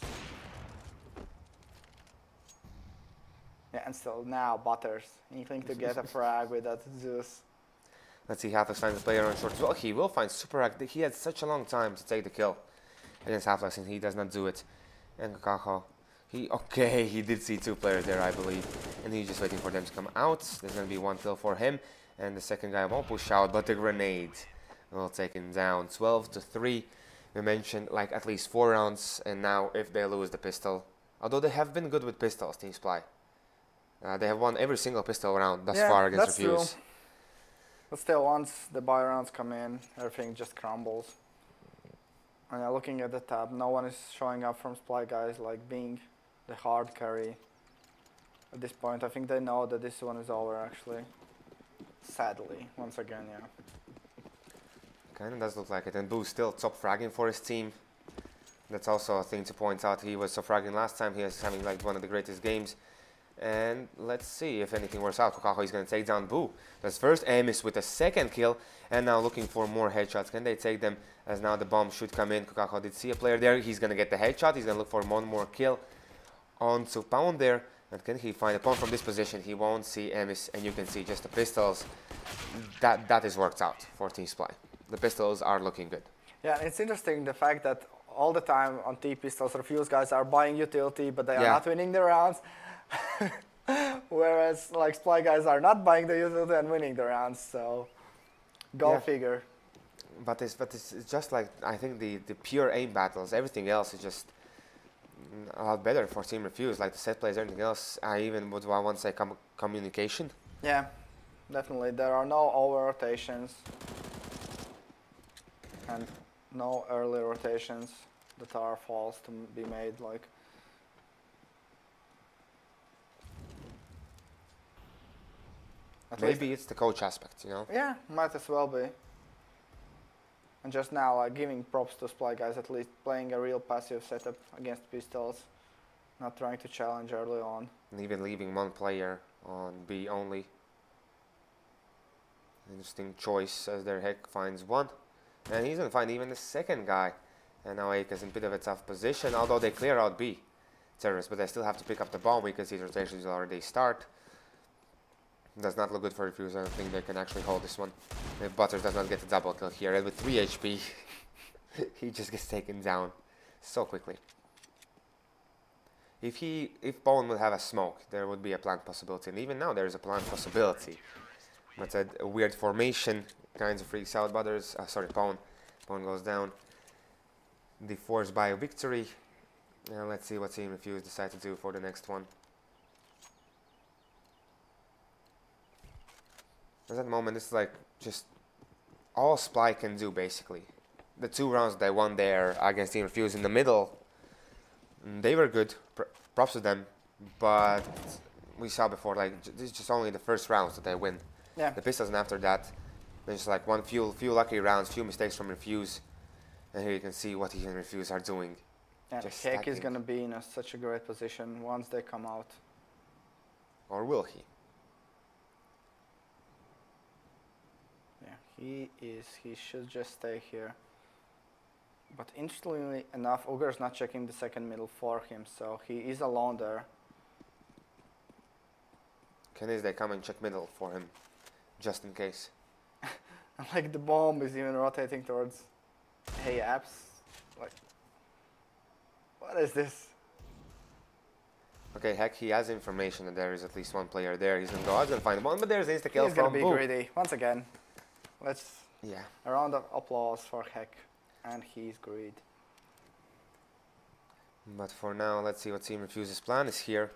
Yeah, and still now Butters needing to get a frag with that Zeus. Let's see, Halflex finds the player on short as well. He will find Super Hack. He had such a long time to take the kill against Halflex, and he does not do it. And Kakaho, he did see two players there, I believe, and he's just waiting for them to come out. There's going to be one kill for him, and the second guy won't push out, but the grenade will take him down. 12-3. We mentioned like at least 4 rounds, and now if they lose the pistol, although they have been good with pistols, Team SPLY. They have won every single pistol round thus far against Refuse. True. But still, once the buy rounds come in, everything just crumbles. And looking at the tab, no one is showing up from SPLY guys, like being the hard carry. At this point, I think they know that this one is over, actually. Sadly, once again, yeah. Kind of does look like it. And Boo's still top fragging for his team. That's also a thing to point out. He was top fragging last time. He was having like one of the greatest games. And let's see if anything works out. Kakaho is going to take down Boo. That's first Emis with a second kill. And now looking for more headshots. Can they take them? As now the bomb should come in. Kakaho did see a player there. He's going to get the headshot. He's going to look for one more kill onto Pound there. And can he find a Pound from this position? He won't see Emis. And you can see just the pistols. That is worked out for Team SPLY. The pistols are looking good. Yeah, it's interesting the fact that all the time on T-pistols, Refuse guys are buying utility, but they are not winning the rounds. Whereas like SPLY guys are not buying the utility and winning the rounds, so go figure. But it's just like, I think the pure aim battles, everything else is just a lot better for Team Refuse, like the set plays, everything else. I even would want to say communication. Yeah, definitely. There are no over rotations and no early rotations that are false to be made, like. Maybe it's the coach aspect, you know? Yeah, might as well be. And just now, like, giving props to SPLY guys, at least playing a real passive setup against pistols, not trying to challenge early on. And even leaving one player on B only. Interesting choice as their Heck finds one. And he's going to find even the second guy. And now Ake is in a bit of a tough position, although they clear out B terrorists, but they still have to pick up the bomb because these rotations will already start. Does not look good for Refuse. I don't think they can actually hold this one. If Butters does not get the double kill here, and with 3 HP, he just gets taken down so quickly. If Bone would have a smoke, there would be a plant possibility, and even now there is a plant possibility. But a weird formation kinds of freaks out Butters. Sorry, Bone. Bone goes down. The forced by a victory. And let's see what Team Refuse decide to do for the next one. At that moment, it's like just all SPLY can do, basically. The 2 rounds they won there against Team Refuse in the middle, they were good, props to them, but we saw before, like, this is just only the first rounds that they win. Yeah. The pistols, and after that, there's just like few lucky rounds, few mistakes from Refuse, and here you can see what he and Refuse are doing. Yeah, Heck is going to be in such a great position once they come out. Or will he? He should just stay here. But interestingly enough, Ugar's not checking the second middle for him, so he is alone there. Can they come and check middle for him, just in case? Like the bomb is even rotating towards Hey Apps. Like, what is this? Okay, Heck, he has information that there is at least one player there. He's gonna go out and find one, but there's insta kill He's from gonna be greedy once again. Let's a round of applause for Heck, and he's great. But for now, let's see what Team Refuse's plan is here.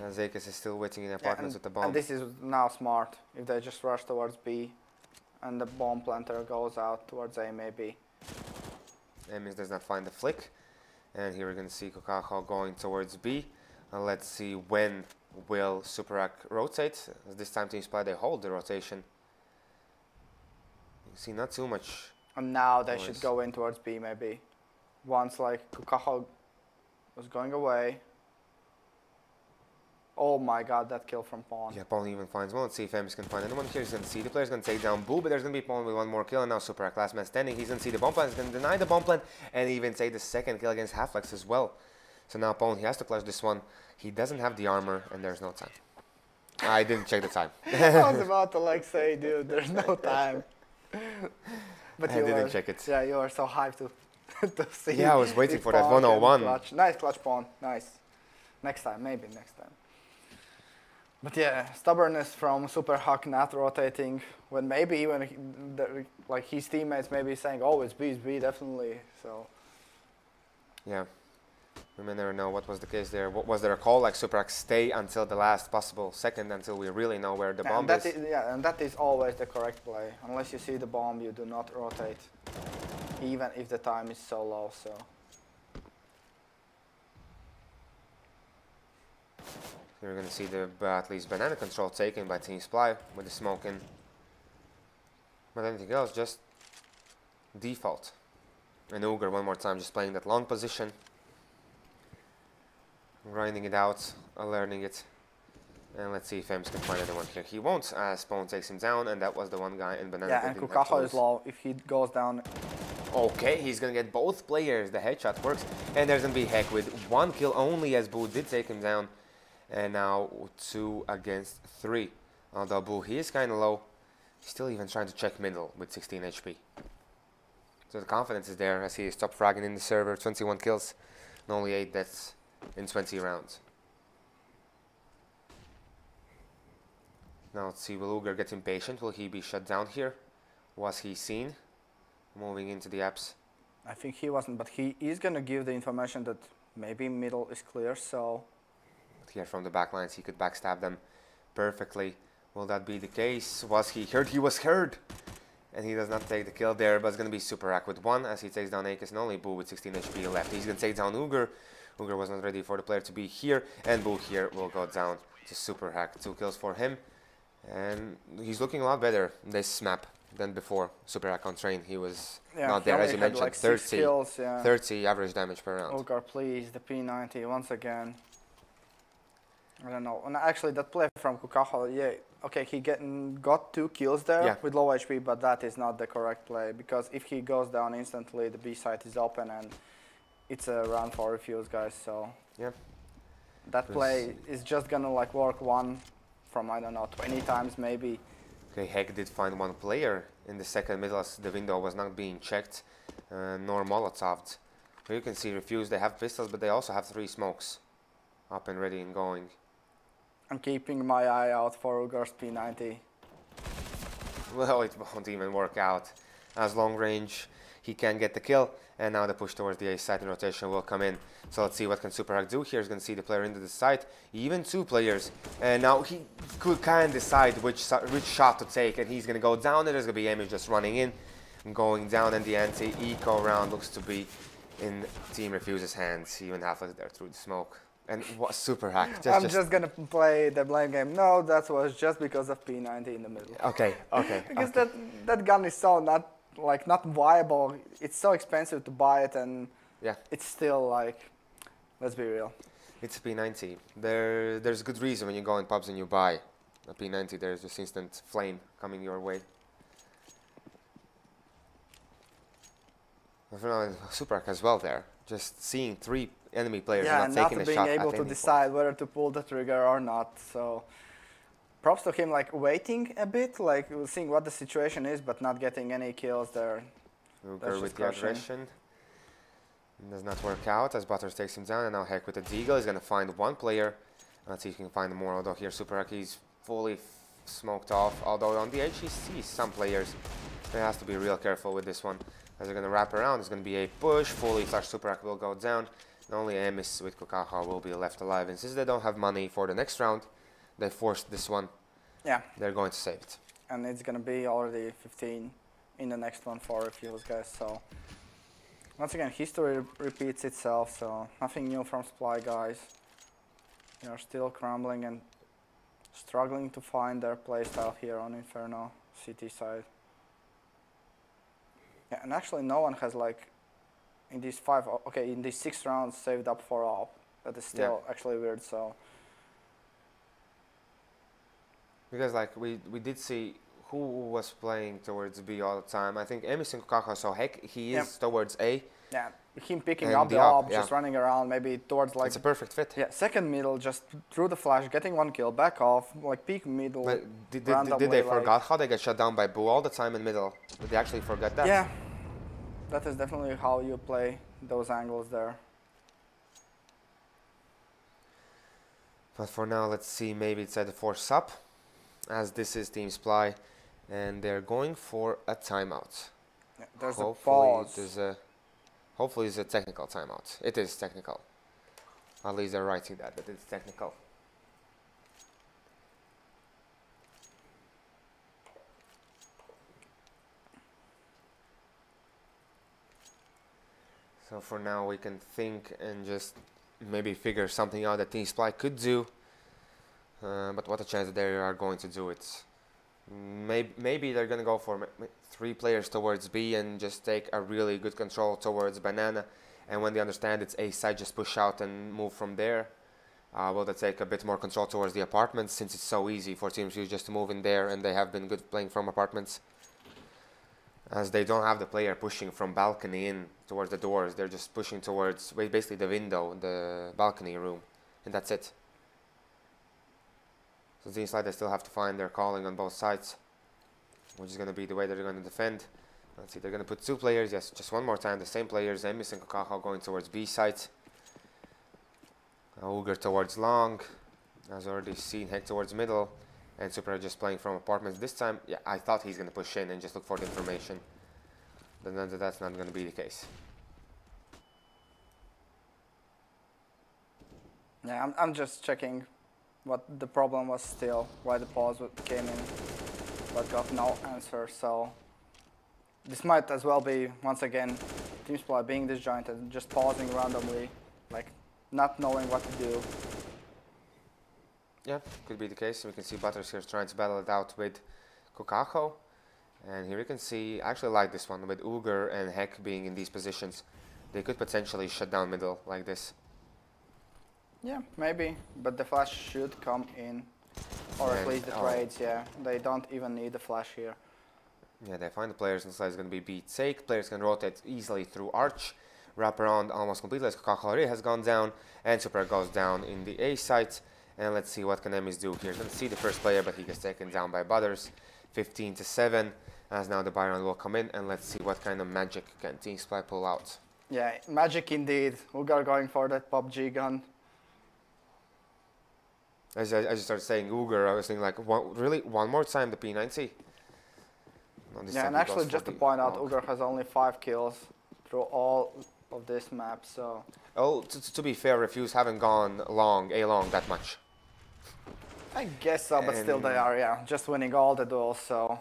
Zekis is still waiting in apartments with the bomb. And this is now smart. If they just rush towards B, and the bomb planter goes out towards A, maybe. Emis does not find the flick, and here we're gonna see Kokaho going towards B. And let's see when Will Superak rotate? This time Team SPLY, they hold the rotation. You see not too much. And now they noise. should go in towards B maybe. Once like Kukaho was going away. Oh my god, that kill from Pawn. Yeah, Pawn even finds one. Let's see if Emis can find anyone here. He's going to see the player's going to take down Boo, but there's going to be Pawn with one more kill. And now Superak, last man standing. He's going to see the bomb plant. He's going to deny the bomb plant and even take the second kill against Halflex as well. So now Pawn, he has to clutch this one. He doesn't have the armor and there's no time. I didn't check the time. I was about to like say, dude, there's no time. But I didn't check it. Yeah, you are so hyped to see. Yeah, I was waiting for that 101. Clutch. Nice clutch Pawn. Nice. Next time, maybe next time. But yeah, stubbornness from Super Huck not rotating when maybe even like his teammates maybe saying, "Oh, it's B, definitely." So. Yeah, we may never know what was the case there. What was there a call like Superak stay until the last possible second until we really know where the bomb is? Yeah, and that is always the correct play. Unless you see the bomb, you do not rotate, even if the time is so low. So. We're going to see the at least banana control taken by Team SPLY with the smoke in. But anything else, just default. And Uger one more time, just playing that long position. Grinding it out, learning it. And let's see if Ems can find anyone here. He won't, as Spawn takes him down, and that was the one guy in banana. Yeah, and Kukaho is low. If he goes down. Okay, he's going to get both players. The headshot works. And there's going to be Heck with one kill only, as Boo did take him down. And now 2 against 3. Although Boo, he is kind of low. He's still even trying to check middle with 16 HP. So the confidence is there as he is top fragging in the server. 21 kills and only 8 deaths in 20 rounds. Now let's see, will Uger get impatient? Will he be shut down here? Was he seen? Moving into the apps. I think he wasn't, but he is going to give the information that maybe middle is clear, so... Here from the back lines, he could backstab them perfectly. Will that be the case? Was he heard? He was heard! And he does not take the kill there, but it's going to be Superak with 1 as he takes down Akis and only Boo with 16 HP left. He's going to take down Uger. Uger was not ready for the player to be here, and Boo here will go down to Superhack. 2 kills for him, and he's looking a lot better this map than before. Superhack on train, he was not there, as you mentioned. Like 30, kills, yeah. 30 average damage per round. Uger, please, the P90 once again. I don't know. And actually, that play from Kukaho, yeah, okay, he got 2 kills there with low HP, but that is not the correct play, because if he goes down instantly, the B site is open and it's a round for refuse, guys. So yeah, that play is just gonna like work one from, I don't know, 20 times maybe. Okay, Heck did find 1 player in the second middle as the window was not being checked, nor Molotoved. Here you can see refuse. They have pistols, but they also have 3 smokes up and ready and going. I'm keeping my eye out for Uger's P90. Well, it won't even work out. As long range, he can get the kill, and now the push towards the A site in rotation will come in. So let's see what can Superhack do here. He's going to see the player into the site, even 2 players, and now he could kind of decide which shot to take, and he's going to go down. There's going to be Amish just running in and going down, and the anti-eco round looks to be in Team Refuse's hands. Even Halflex there through the smoke. And what Superhack? I'm just gonna play the blame game. No, that was just because of P90 in the middle. Okay, okay. Because that gun is so not viable. It's so expensive to buy it, and it's still like, let's be real. It's a P90. There's good reason when you go in pubs and you buy a P90. There's just instant flame coming your way. Superhack as well there. Just seeing 3 enemy players and not taking a shot. Yeah, not being able to decide whether to pull the trigger or not. So props to him, like waiting a bit, like seeing what the situation is, but not getting any kills there. Uger with the aggression. Does not work out as Butters takes him down, and now Heck with the Deagle is going to find 1 player. Let's see if he can find more, although here Superhack is fully smoked off. Although on the edge he sees some players. He has to be real careful with this one. As they're going to wrap around, it's going to be a push. Fully flash Superhack will go down. And only Emis with Kukaha will be left alive. And since they don't have money for the next round, they forced this one. Yeah. They're going to save it. And it's going to be already 15 in the next one for Refuse, guys. So once again, history repeats itself. So nothing new from SPLY, guys. They are still crumbling and struggling to find their playstyle here on Inferno CT side. Yeah, and actually no one has like in these in these 6 rounds saved up for AWP. That is still actually weird. So because like we did see who was playing towards B all the time. I think Emerson Kokako, so heck, he is towards A. Yeah, him picking And up the AWP, just running around, maybe towards like... It's a perfect fit. Yeah, second middle, just through the flash, getting 1 kill, back off, like peek middle. But did they forget how they get shut down by Boo all the time in middle? Did they actually forget that? Yeah, that is definitely how you play those angles there. But for now, let's see, maybe it's at the force up, as this is Team SPLY, and they're going for a timeout. Yeah, there's a pause. Hopefully it's a technical timeout. It is technical. At least they're writing that it's technical. So for now we can think and just maybe figure something out that Team SPLY could do. But what a chance that they are going to do it. Maybe they're going to go for 3 players towards B and just take a really good control towards Banana. And when they understand it's A side, just push out and move from there. Will they take a bit more control towards the apartments, since it's so easy for Team SPLY just to move in there, and they have been good playing from apartments. As they don't have the player pushing from balcony in towards the doors, they're just pushing towards basically the window, the balcony room, and that's it. So Team SPLY, they still have to find their calling on both sides, which is going to be the way they're going to defend. Let's see, they're going to put 2 players, yes, just one more time, the same players, Emis and Kokako going towards B side. Uger towards long, as already seen, Heck towards middle, and Super just playing from apartments. This time, yeah, I thought he's going to push in and just look for the information. But that's not going to be the case. Yeah, I'm just checking what the problem was still, why the pause came in, but got no answer. So this might as well be, once again, Team SPLY being disjointed, just pausing randomly, like not knowing what to do. Yeah, could be the case. We can see Butters here trying to battle it out with Kokako. And here you can see, I actually like this one, with Uger and Heck being in these positions. They could potentially shut down middle like this. Yeah, maybe, but the flash should come in, or at least the trades, yeah. They don't even need the flash here. Yeah, they find the players inside is going to be beat take. Players can rotate easily through arch, wrap around almost completely as Kokako already has gone down, and Super goes down in the A site. And let's see what can Emis do here. Let's see the first player, but he gets taken down by Butters, 15-7, as now the Byron will come in, and let's see what kind of magic can Team SPLY pull out. Yeah, magic indeed. Uger going for that PUBG gun. As I just started saying Uger, I was thinking like, really, one more time the P90? Yeah, and actually just to point out, Uger has only 5 kills through all of this map, so... Oh, to be fair, Refuse haven't gone long that much. I guess so, but still they are, yeah, just winning all the duels, so...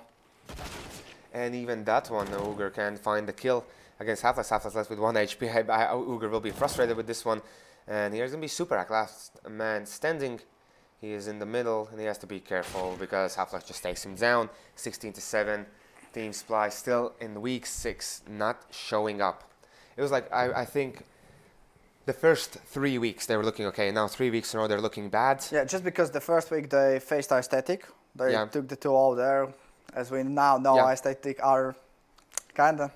And even that one, Uger can find the kill against Half-Life. Half-Life left with 1 HP. Uger will be frustrated with this one. And here's going to be Super, last man standing. He is in the middle, and he has to be careful because Half-Life just takes him down. 16-7. Team SPLY still in week 6, not showing up. It was like, I think... The first 3 weeks they were looking okay, now 3 weeks in a row they're looking bad. Yeah, just because the first week they faced Aesthetic, they took the 2 out there. As we now know, Aesthetic are kinda...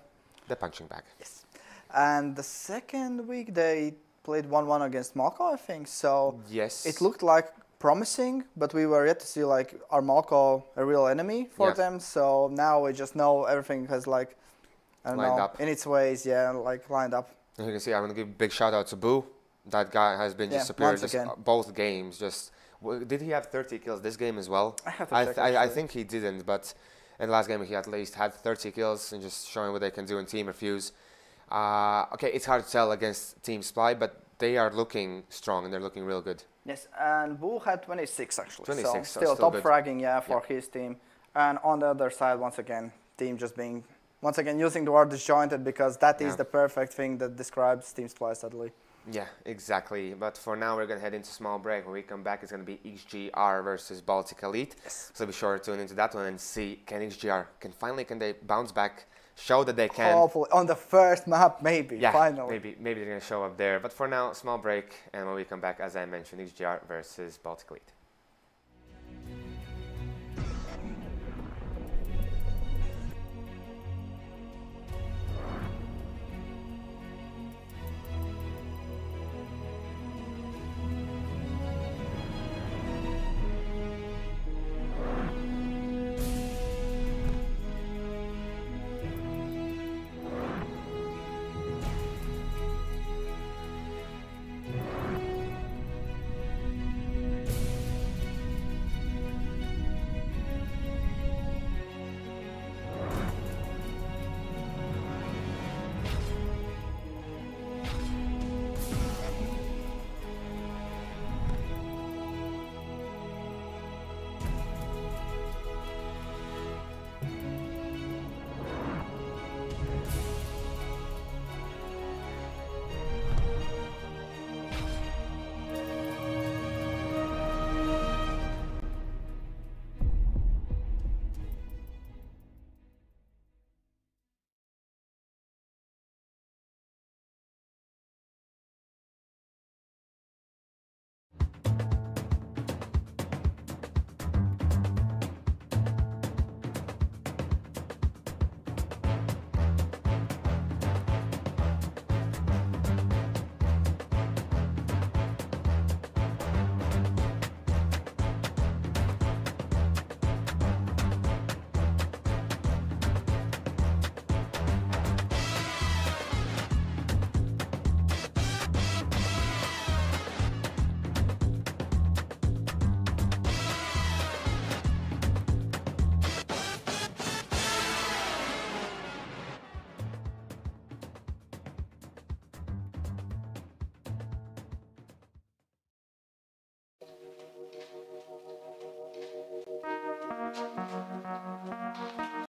The punching bag. Yes. And the second week they played 1-1 against Malco, I think, so... Yes. It looked like promising, but we were yet to see like, are Malco a real enemy for them? So now we just know everything has like, I don't know, in its ways, like lined up. And you can see I'm going to give a big shout out to Boo. That guy has been just superior just both games. Just did he have 30 kills this game as well? I have to check, I think he didn't, but in the last game he at least had 30 kills and just showing what they can do in Team Refuse. Okay, it's hard to tell against Team SPLY, but they are looking strong and they're looking real good. Yes, and Boo had 26 actually. 26, so still top good. fragging, for his team. And on the other side, once again, team just being... Once again, using the word disjointed because that is the perfect thing that describes Team SPLY sadly. Yeah, exactly. But for now, we're going to head into small break. When we come back, it's going to be XGR versus Baltic Elite. Yes. So be sure to tune into that one and see, can XGR, can they bounce back, show that they can. Hopefully, on the first map, maybe, Yeah, finally. maybe they're going to show up there. But for now, small break. And when we come back, as I mentioned, XGR versus Baltic Elite.